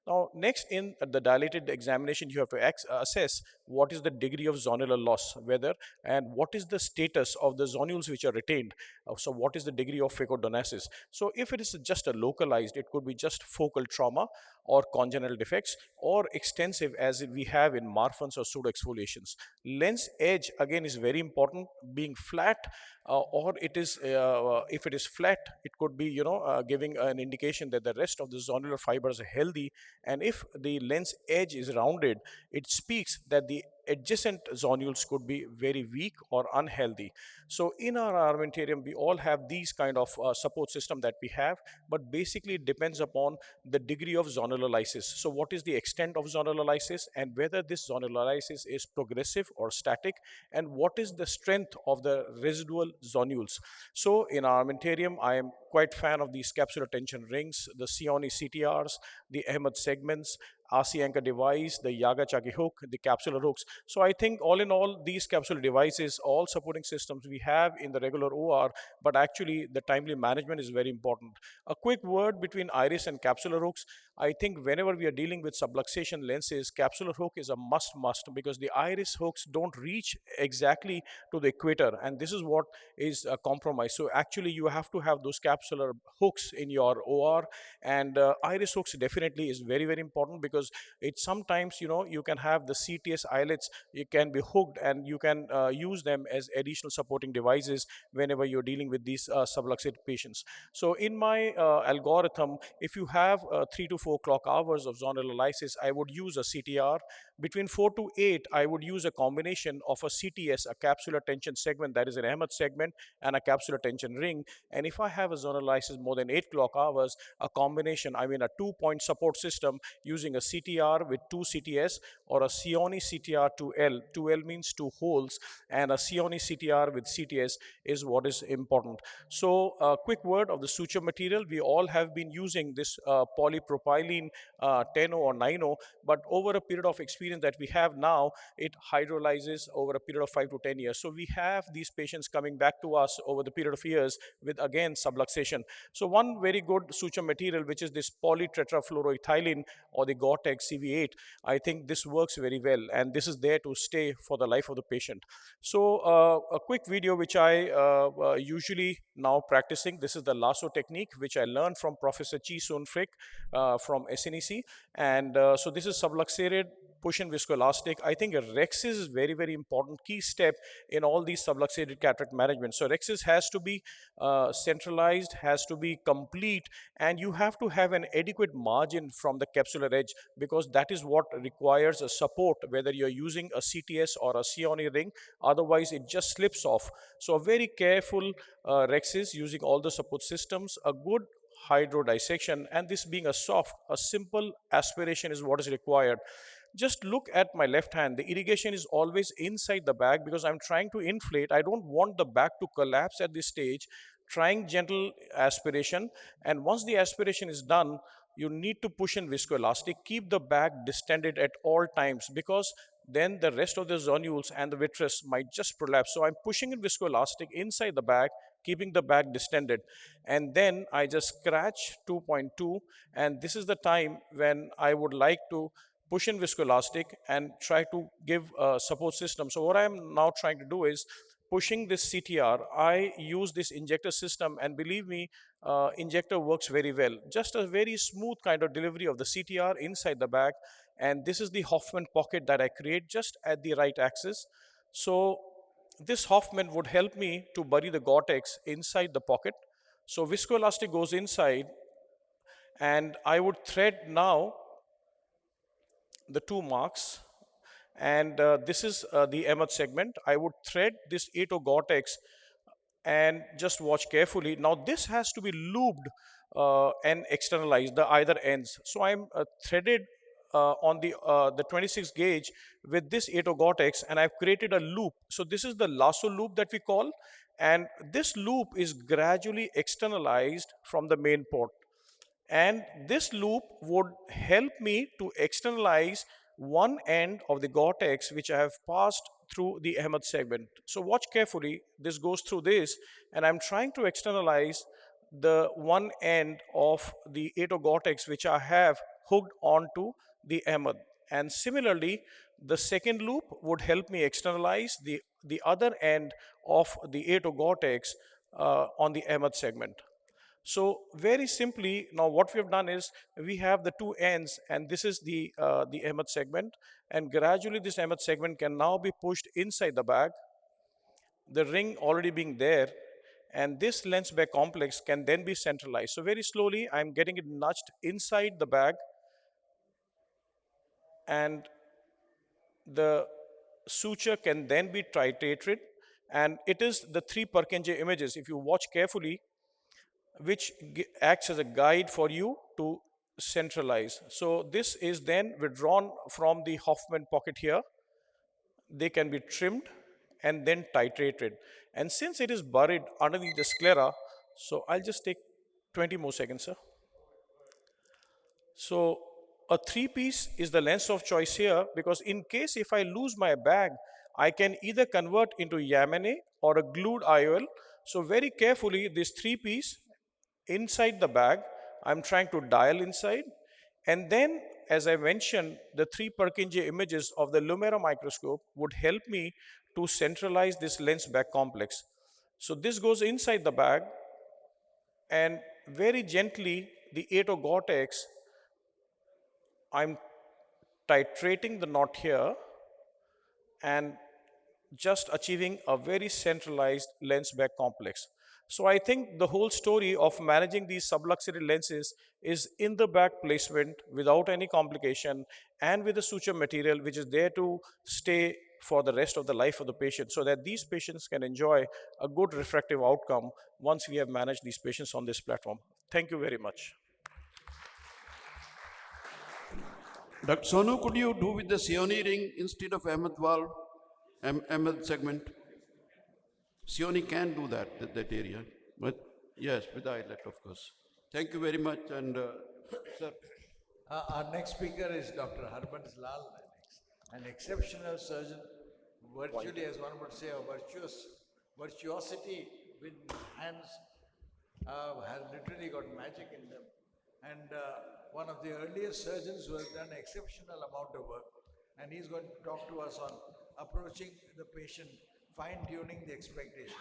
Now, next in the dilated examination, you have to assess what is the degree of zonular loss, whether and what is the status of the zonules which are retained. So what is the degree of phacodonasis? So if it is just a localized, it could be just focal trauma or congenital defects, or extensive as we have in Marfan's or pseudoexfoliations. Lens edge again is very important, being flat, or it is if it is flat, it could be giving an indication that the rest of the zonular fibers are healthy, and if the lens edge is rounded, it speaks that the adjacent zonules could be very weak or unhealthy. So in our armamentarium, we all have these kind of support system that we have, but basically it depends upon the degree of zonular lysis. So what is the extent of zonular lysis, and whether this zonular lysis is progressive or static, and what is the strength of the residual zonules. So in our armamentarium, I am quite fan of these capsular tension rings, the Sioni CTRs, the Ahmed segments, RC anchor device, the Yagachaki hook, the capsular hooks. So I think all in all, these capsular devices, all supporting systems we have in the regular OR, but actually the timely management is very important. A quick word between iris and capsular hooks. I think whenever we are dealing with subluxation lenses, capsular hook is a must because the iris hooks don't reach exactly to the equator, and this is what is a compromise. So actually you have to have those capsular hooks in your OR, and iris hooks definitely is very, very important because it sometimes, you can have the CTS eyelets, it can be hooked, and you can use them as additional supporting devices whenever you're dealing with these subluxated patients. So in my algorithm, if you have 3 to 4 clock hours of zonular lysis, I would use a CTR. Between 4 to 8, I would use a combination of a CTS, a capsular tension segment, that is an Ahmed segment, and a capsular tension ring. And if I have a zonular lysis more than 8 clock hours, a combination, I mean a 2-point support system using a CTR with 2 CTS, or a Sioni CTR 2L. 2L means 2 holes, and a Sioni CTR with CTS is what is important. So a quick word of the suture material. We all have been using this polypropylene 10 or 9, but over a period of experience that we have now, it hydrolyzes over a period of 5 to 10 years. So we have these patients coming back to us over the period of years with again subluxation. So one very good suture material, which is this polytetrafluoroethylene or the Gore-Tex CV8, I think this works very well, and this is there to stay for the life of the patient. So a quick video which I usually now practicing. This is the lasso technique which I learned from Professor Chi Soon Frick from SNEC, and so this is subluxated push in viscoelastic. I think a Rexis is very, very important key step in all these subluxated cataract management. So Rexis has to be centralized, has to be complete, and you have to have an adequate margin from the capsular edge, because that is what requires a support, whether you're using a CTS or a Cioni ring. Otherwise, it just slips off. So a very careful Rexis using all the support systems, a good hydro dissection, and this being a simple aspiration is what is required. Just look at my left hand. The irrigation is always inside the bag because I'm trying to inflate. I don't want the bag to collapse at this stage. Trying gentle aspiration, and once the aspiration is done, you need to push in viscoelastic. Keep the bag distended at all times, because then the rest of the zonules and the vitreous might just prolapse. So I'm pushing in viscoelastic inside the bag, keeping the bag distended. And then I just scratch 2.2, and this is the time when I would like to push in viscoelastic and try to give a support system. So what I'm now trying to do is pushing this CTR. I use this injector system, and believe me, injector works very well. Just a very smooth kind of delivery of the CTR inside the bag. And this is the Hoffman pocket that I create just at the right axis. So this Hoffman would help me to bury the Gore-Tex inside the pocket. So viscoelastic goes inside, and I would thread now the two marks, and this is the MH segment. I would thread this 8 Gore-Tex, and just watch carefully. Now this has to be looped and externalized, the either ends. So I'm threaded on the 26 gauge with this 8 Gore-Tex, and I've created a loop. So this is the lasso loop that we call, and this loop is gradually externalized from the main port. And this loop would help me to externalize one end of the Gore-Tex which I have passed through the Ahmed segment. So watch carefully, this goes through this, and I'm trying to externalize the one end of the 8 Gore-Tex which I have hooked onto the Ahmed. And similarly, the second loop would help me externalize the other end of the 8 Gore-Tex on the Ahmed segment. So very simply, now what we have done is we have the two ends, and this is the Ahmed segment, and gradually this Ahmed segment can now be pushed inside the bag, the ring already being there, and this lens bag complex can then be centralized. So very slowly, I'm getting it nudged inside the bag, and the suture can then be titrated, and it is the 3 Purkinje images, if you watch carefully, which acts as a guide for you to centralize. So this is then withdrawn from the Hoffman pocket here. They can be trimmed and then titrated. And since it is buried underneath the sclera, so I'll just take 20 more seconds, sir. So a 3-piece is the lens of choice here, because in case if I lose my bag, I can either convert into Yamane or a glued IOL. So very carefully, this 3-piece inside the bag, I'm trying to dial inside. And then, as I mentioned, the 3 Purkinje images of the Lumera microscope would help me to centralize this lens bag complex. So this goes inside the bag, and very gently, the 8 Gore-Tex, I'm titrating the knot here and just achieving a very centralized lens bag complex. So I think the whole story of managing these subluxated lenses is in the bag placement without any complication, and with a suture material which is there to stay for the rest of the life of the patient, so that these patients can enjoy a good refractive outcome once we have managed these patients on this platform. Thank you very much. Dr. Sonu, could you do with the Cioni ring instead of Ahmed valve, Ahmed segment? Cioni can do that area, but yes, with the eyelet, of course. Thank you very much, and sir. Our next speaker is Dr. Harbans Lal, an exceptional surgeon, virtually, as one would say, a virtuosity with hands, has literally got magic in them. And one of the earliest surgeons who has done an exceptional amount of work. And he's going to talk to us on approaching the patient, fine-tuning the expectations.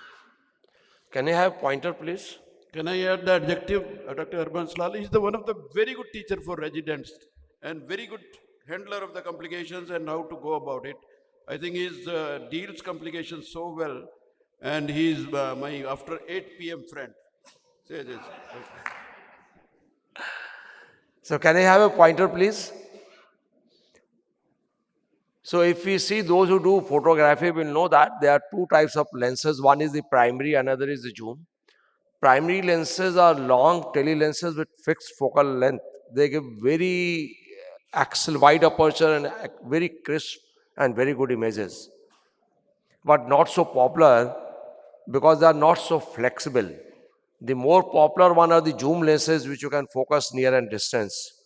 Can I have pointer, please? Can I add the adjective? Dr. Urban Slal is one of the very good teacher for residents and very good handler of the complications and how to go about it. I think he deals complications so well, and he's my after 8 p.m. friend. Say this. So can I have a pointer, please? So if we see those who do photography will know that there are two types of lenses. One is the primary, another is the zoom. Primary lenses are long tele lenses with fixed focal length. They give very axial wide aperture and very crisp and very good images. But not so popular because they are not so flexible. The more popular one are the zoom lenses which you can focus near and distance.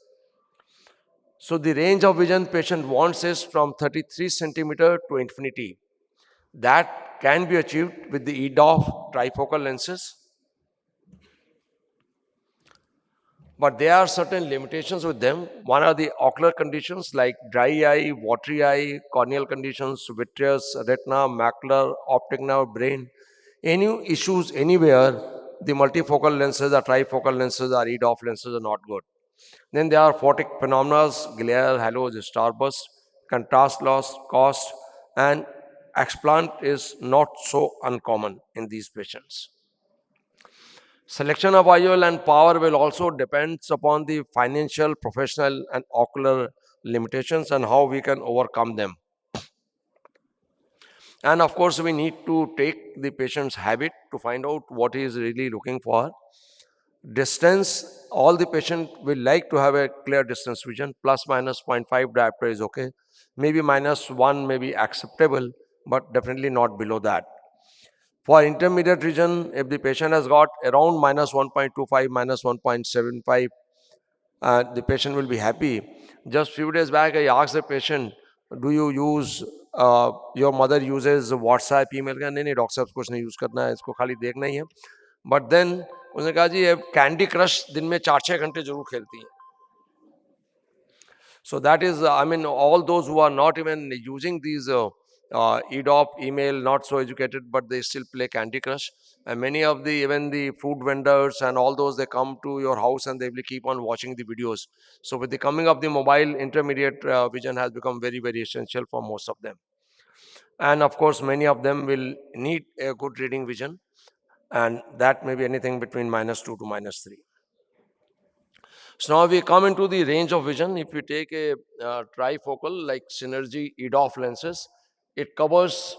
So the range of vision patient wants is from 33 centimeter to infinity. That can be achieved with the EDOF trifocal lenses. But there are certain limitations with them. One are the ocular conditions like dry eye, watery eye, corneal conditions, vitreous, retina, macular, optic nerve, brain. Any issues anywhere, the multifocal lenses or trifocal lenses or EDOF lenses are not good. Then there are photic phenomena, glare, halos, starburst, contrast loss, cost, and explant is not so uncommon in these patients. Selection of IOL and power will also depends upon the financial, professional, and ocular limitations and how we can overcome them. And of course, we need to take the patient's habit to find out what he is really looking for. Distance, all the patient will like to have a clear distance vision, plus minus 0.5 diopter is okay. Maybe minus 1 may be acceptable, but definitely not below that. For intermediate region, if the patient has got around minus 1.25, minus 1.75, the patient will be happy. Just few days back, I asked the patient, do you use, your mother uses WhatsApp, email? नहीं नहीं doctor साहब कुछ नहीं use करना है, इसको खाली देखना ही है. But then उसने कहा जी कैंडी क्रश दिन में 4-6 घंटे जरूर खेलती हैं. So that is, I mean, all those who are not even using these EDOP, email, not so educated, but they still play Candy Crush. And many of the, even the food vendors and all those, they come to your house and they will keep on watching the videos. So with the coming of the mobile, intermediate vision has become very, very essential for most of them. And of course, many of them will need a good reading vision. And that may be anything between -2 to -3. So now we come into the range of vision. If we take a trifocal like Synergy EDOF lenses, it covers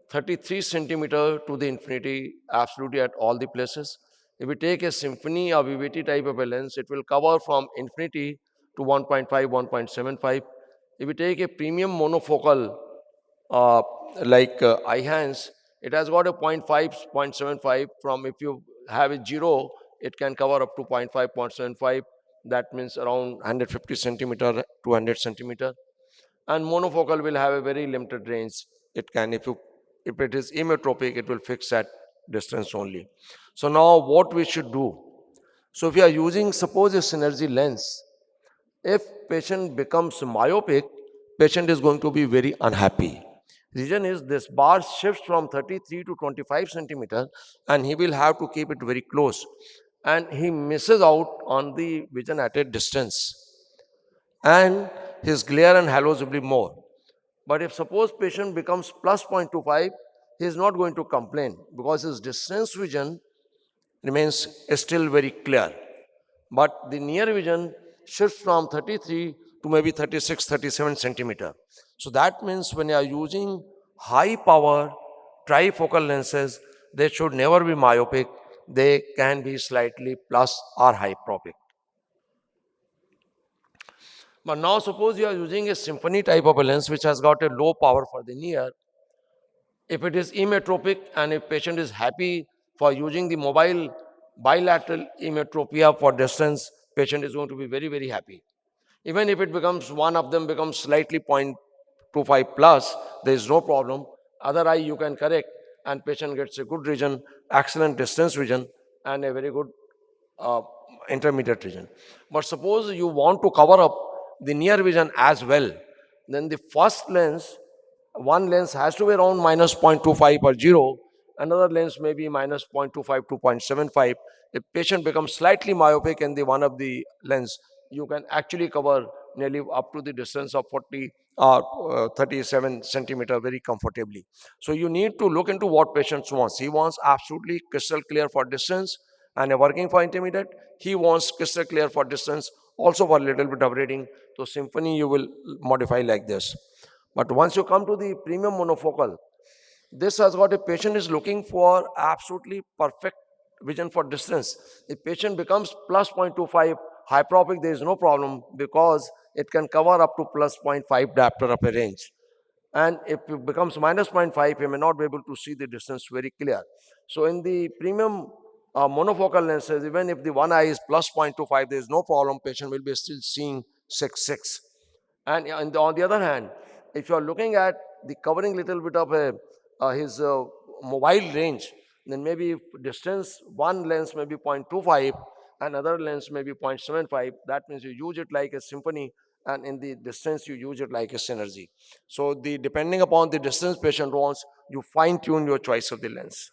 33 centimeter to the infinity absolutely at all the places. If we take a Symphony or VVT type of a lens, it will cover from infinity to 1.5, 1.75. If we take a premium monofocal like iHands, it has got a 0.5, 0.75. From if you have a 0, it can cover up to 0.5, 0.75. That means around 150 centimeter to 100 centimeter. And monofocal will have a very limited range. It can, if it is emmetropic, it will fix at distance only. So now what we should do? So if you are using, suppose a Synergy lens, if patient becomes myopic, patient is going to be very unhappy. Reason is this bar shifts from 33 to 25 centimeter and he will have to keep it very close. And he misses out on the vision at a distance. And his glare and halos will be more. But if suppose patient becomes plus 0.25, he is not going to complain because his distance vision remains still very clear. But the near vision shifts from 33 to maybe 36, 37 centimeter. So that means when you are using high power trifocal lenses, they should never be myopic. They can be slightly plus or hyperopic. But now suppose you are using a Symphony type of a lens which has got a low power for the near. If it is emmetropic and if patient is happy for using the mobile bilateral emmetropia for distance, patient is going to be very, very happy. Even if it becomes, one of them becomes slightly 0.25 plus, there is no problem. Other eye you can correct and patient gets a good vision, excellent distance vision and a very good intermediate vision. But suppose you want to cover up the near vision as well, then the first lens, one lens has to be around minus 0.25 or 0, another lens may be minus 0.25 to 0.75. If patient becomes slightly myopic in the one of the lens, you can actually cover nearly up to the distance of 37 centimeter very comfortably. So you need to look into what patients wants. He wants absolutely crystal clear for distance and a working for intermediate. He wants crystal clear for distance, also for a little bit of reading. So Symphony you will modify like this. But once you come to the premium monofocal, this has got a patient is looking for absolutely perfect vision for distance. If patient becomes plus 0.25 hyperopic, there is no problem because it can cover up to plus 0.5 diopter of a range. And if it becomes minus 0.5, you may not be able to see the distance very clear. So in the premium monofocal lenses, even if the one eye is plus 0.25, there is no problem. Patient will be still seeing 6.6. And on the other hand, if you are looking at the covering little bit of his mobile range, then maybe distance, one lens may be 0.25, another lens may be 0.75. That means you use it like a Symphony, and in the distance you use it like a Synergy. So depending upon the distance patient wants, you fine tune your choice of the lens.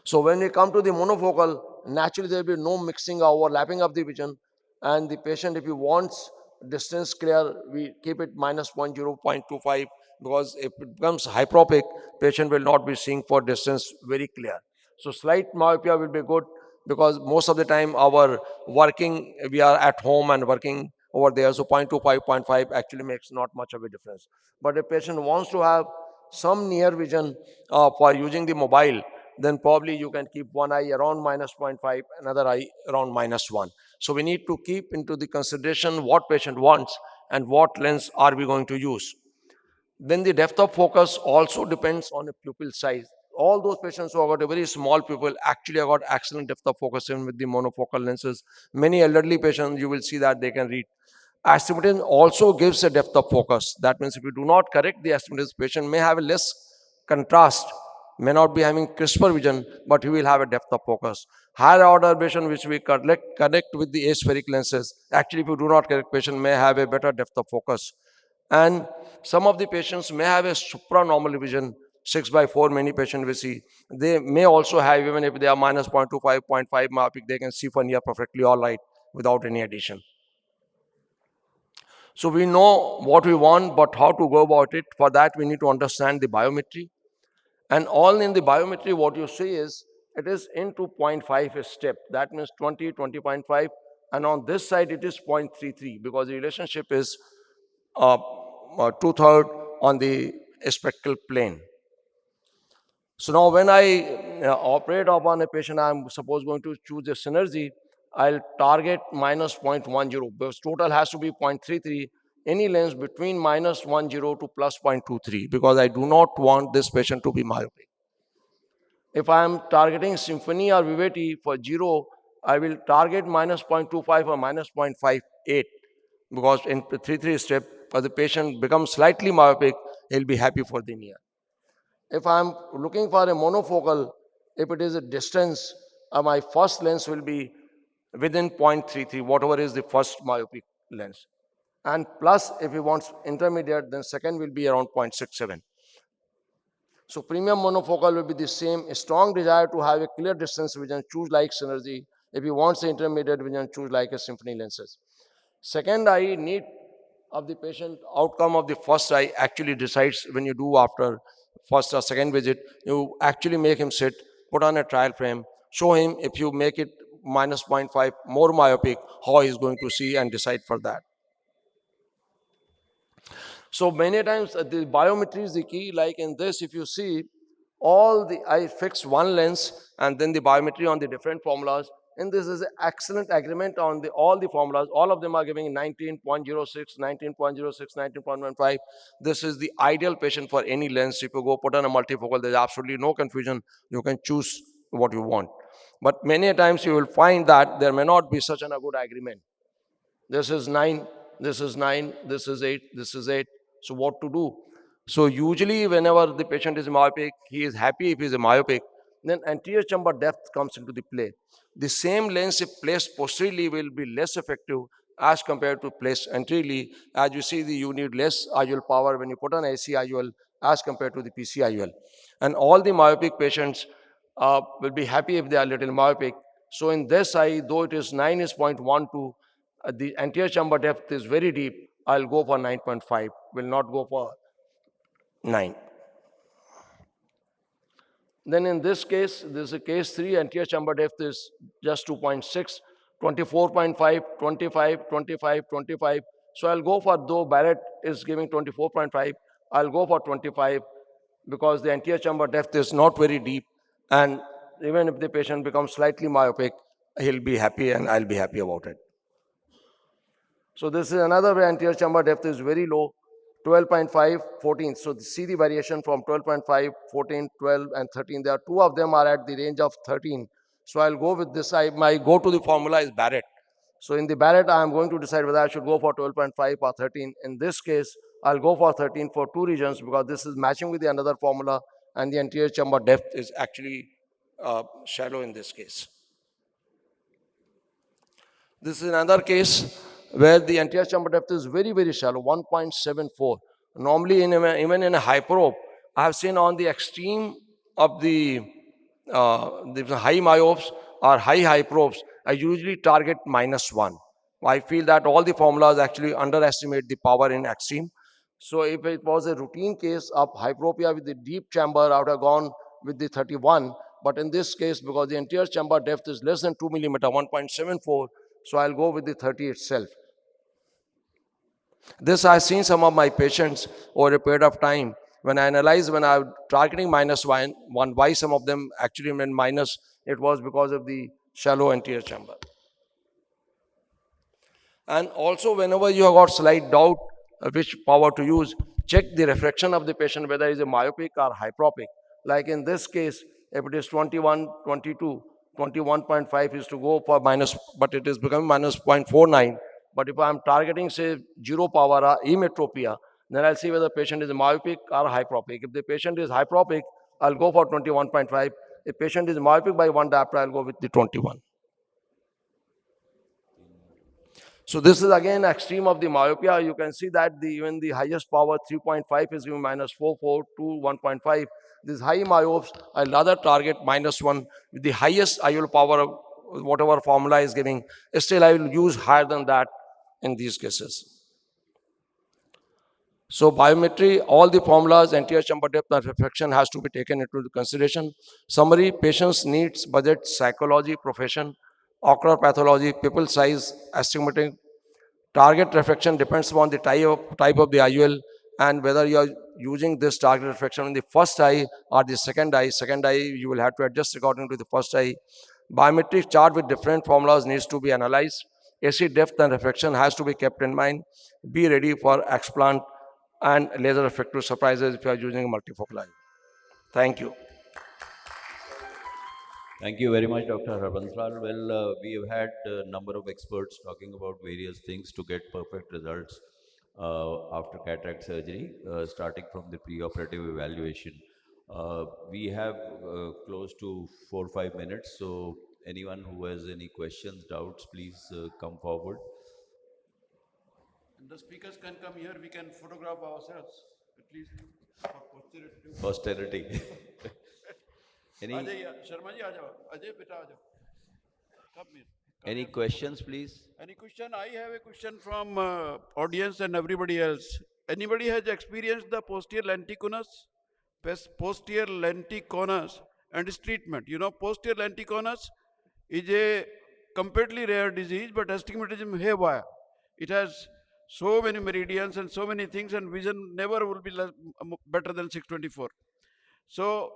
So when we come to the monofocal, naturally there will be no mixing or overlapping of the vision, and the patient, if he wants distance clear, we keep it minus 0.25, because if it becomes hyperopic, patient will not be seeing for distance very clear. So slight myopia will be good, because most of the time our working, we are at home and working over there, so 0.25, 0.5 actually makes not much of a difference. But if patient wants to have some near vision for using the mobile, then probably you can keep one eye around minus 0.5, another eye around minus 1. So we need to keep into the consideration what patient wants and what lens are we going to use. Then the depth of focus also depends on the pupil size. All those patients who have got a very small pupil actually have got excellent depth of focus even with the monofocal lenses. Many elderly patients, you will see that they can read. Astigmatism also gives a depth of focus. That means if you do not correct the astigmatism, patient may have a less contrast, may not be having crisper vision, but he will have a depth of focus. Higher order vision, which we connect with the aspheric lenses, actually if you do not correct, patient may have a better depth of focus. And some of the patients may have a supranormal vision, 6/4, many patients we see. They may also have, even if they are minus 0.25, 0.5 myopic, they can see for near perfectly all right without any addition. So we know what we want, but how to go about it? For that, we need to understand the biometry. And all in the biometry, what you see is, it is into 0.5 a step. That means 20, 20.5. And on this side, it is 0.33, because the relationship is 2/3 on the spectral plane. So now when I operate upon a patient, I'm suppose going to choose a Synergy, I'll target minus 0.10, because total has to be 0.33, any lens between minus 10 to plus 0.23, because I do not want this patient to be myopic. If I am targeting Symphony or Vivity for 0, I will target minus 0.25 or minus 0.58, because in 3/3 step, as the patient becomes slightly myopic, he'll be happy for the near. If I'm looking for a monofocal, if it is a distance, my first lens will be within 0.33, whatever is the first myopic lens. And plus, if he wants intermediate, then second will be around 0.67. So premium monofocal will be the same. A strong desire to have a clear distance vision, choose like Synergy. If he wants the intermediate vision, choose like a Symphony lenses. Second eye need of the patient, outcome of the first eye actually decides when you do after first or second visit. You actually make him sit, put on a trial frame, show him if you make it minus 0.5 more myopic, how he's going to see, and decide for that. So many times the biometry is the key. Like in this, if you see, I fix one lens and then the biometry on the different formulas. And this is an excellent agreement on all the formulas. All of them are giving 19.06, 19.06, 19.15. This is the ideal patient for any lens. If you go put on a multifocal, there's absolutely no confusion. You can choose what you want. But many times you will find that there may not be such a good agreement. This is 9, this is 9, this is 8, this is 8. So what to do? So usually whenever the patient is myopic, he is happy if he is a myopic, then anterior chamber depth comes into the play. The same lens if placed posteriorly will be less effective as compared to placed anteriorly. As you see, you need less IOL power when you put on AC IOL as compared to the PC IOL. And all the myopic patients will be happy if they are little myopic. So in this eye, though it is 9 is 0.12, the anterior chamber depth is very deep, I'll go for 9.5, will not go for 9. Then in this case, this is a case 3, anterior chamber depth is just 2.6, 24.5, 25, 25, 25. So I'll go for, though Barrett is giving 24.5, I'll go for 25 because the anterior chamber depth is not very deep, and even if the patient becomes slightly myopic, he'll be happy and I'll be happy about it. So this is another way anterior chamber depth is very low, 12.5, 14. So see the variation from 12.5, 14, 12, and 13. There are two of them are at the range of 13. So I'll go with this. My go-to formula is Barrett. So in the Barrett, I am going to decide whether I should go for 12.5 or 13. In this case, I'll go for 13 for two reasons, because this is matching with the another formula, and the anterior chamber depth is actually shallow in this case. This is another case where the anterior chamber depth is very, very shallow, 1.74. Normally, even in a hyperope, I have seen on the extreme of the high myopes or high hyperopes, I usually target -1. I feel that all the formulas actually underestimate the power in extreme. So if it was a routine case of hyperopia with the deep chamber, I would have gone with the 31. But in this case, because the anterior chamber depth is less than 2 millimeter, 1.74, so I'll go with the 30 itself. This I've seen some of my patients over a period of time. When I analyze, when I'm targeting -1, why some of them actually went minus, it was because of the shallow anterior chamber. And also, whenever you have got slight doubt which power to use, check the refraction of the patient, whether it is a myopic or hyperopic. Like in this case, if it is 21, 22, 21.5 is to go for minus, but it is becoming -0.49. But if I'm targeting, say, 0 power or emetropia, then I'll see whether the patient is myopic or hyperopic. If the patient is hyperopic, I'll go for 21.5. If patient is myopic by 1 diopter, I'll go with the 21. So this is again extreme of the myopia. You can see that even the highest power, 3.5, is giving -4.4 to 1.5. These high myopes, I'll rather target -1 with the highest IOL power of whatever formula is giving. Still, I will use higher than that in these cases. So biometry, all the formulas, anterior chamber depth and refraction has to be taken into consideration. Summary: patients needs, budget, psychology, profession, ocular pathology, pupil size, astigmatism. Target refraction depends upon the type of the IOL and whether you are using this target refraction in the first eye or the second eye. Second eye, you will have to adjust according to the first eye. Biometric chart with different formulas needs to be analyzed. AC depth and refraction has to be kept in mind. Be ready for explant and laser refractive surprises if you are using a multifocal eye. Thank you. Thank you very much, Dr. Harbanswal. Well, we have had a number of experts talking about various things to get perfect results after cataract surgery, starting from the preoperative evaluation. We have close to 4 or 5 minutes, so anyone who has any questions, doubts, please come forward. And the speakers can come here, we can photograph ourselves, at least for posterity. Posterity. Any questions, please? Any question? I have a question from audience and everybody else. Anybody has experienced the posterior lenticonus? Posterior lenticonus and its treatment. You know, posterior lenticonus is a completely rare disease, but astigmatism haywire. It has so many meridians and so many things, and vision never will be better than 624. So,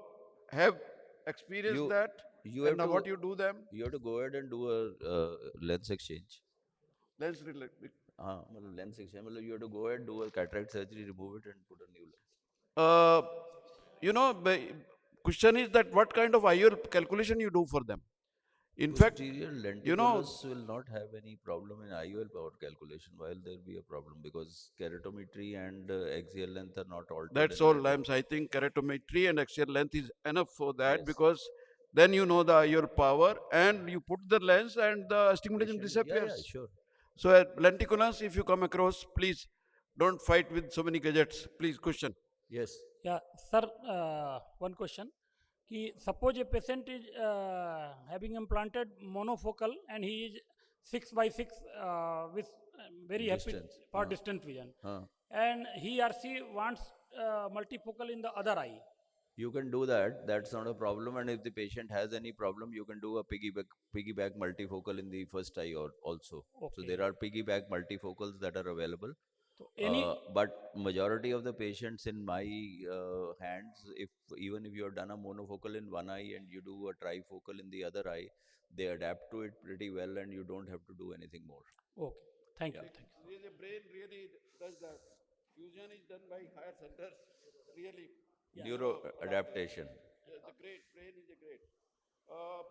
have experienced that, and now what you do them? You have to go ahead and do a lens exchange. Lens lens exchange. You have to go ahead and do a cataract surgery, remove it, and put a new lens. You know, question is that what kind of IOL calculation you do for them? In fact, you know, will not have any problem in IOL power calculation, while there will be a problem because keratometry and axial length are not altered. That's all. I think keratometry and axial length is enough for that, because then you know the IOL power and you put the lens and the astigmatism disappears. Yeah, sure. So at lenticonus, if you come across, please don't fight with so many gadgets. Please, question. Yes. Yeah, sir, one question. Suppose a patient is having implanted monofocal and he is 6 by 6 with very happy Distance. for distant vision. Huh. And he or she wants multifocal in the other eye. You can do that. That's not a problem. And if the patient has any problem, you can do a piggyback multifocal in the first eye or also. So Okay. there are piggyback multifocals that are available. So any But majority of the patients in my hands, if even if you have done a monofocal in one eye and you do a trifocal in the other eye, they adapt to it pretty well, and you don't have to do anything more. okay. Thank you. Thank you. Really, the brain really does that. Fusion is done by higher centers. Really, Neuro adaptation. the great brain is a great. Uh,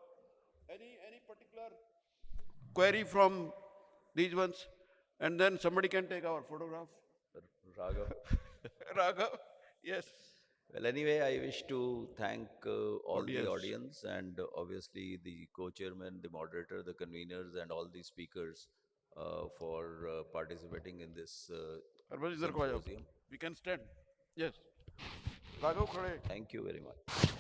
any particular query from these ones, and then somebody can take our photograph. Raghav. Raghav, yes. Well, anyway, I wish to thank all the Audience. audience and obviously the co-chairman, the moderator, the conveners, and all the speakers for participating in this Arvind, idhar ko aa jao. symposium. We can stand. Yes. Raghav, khade. Thank you very much.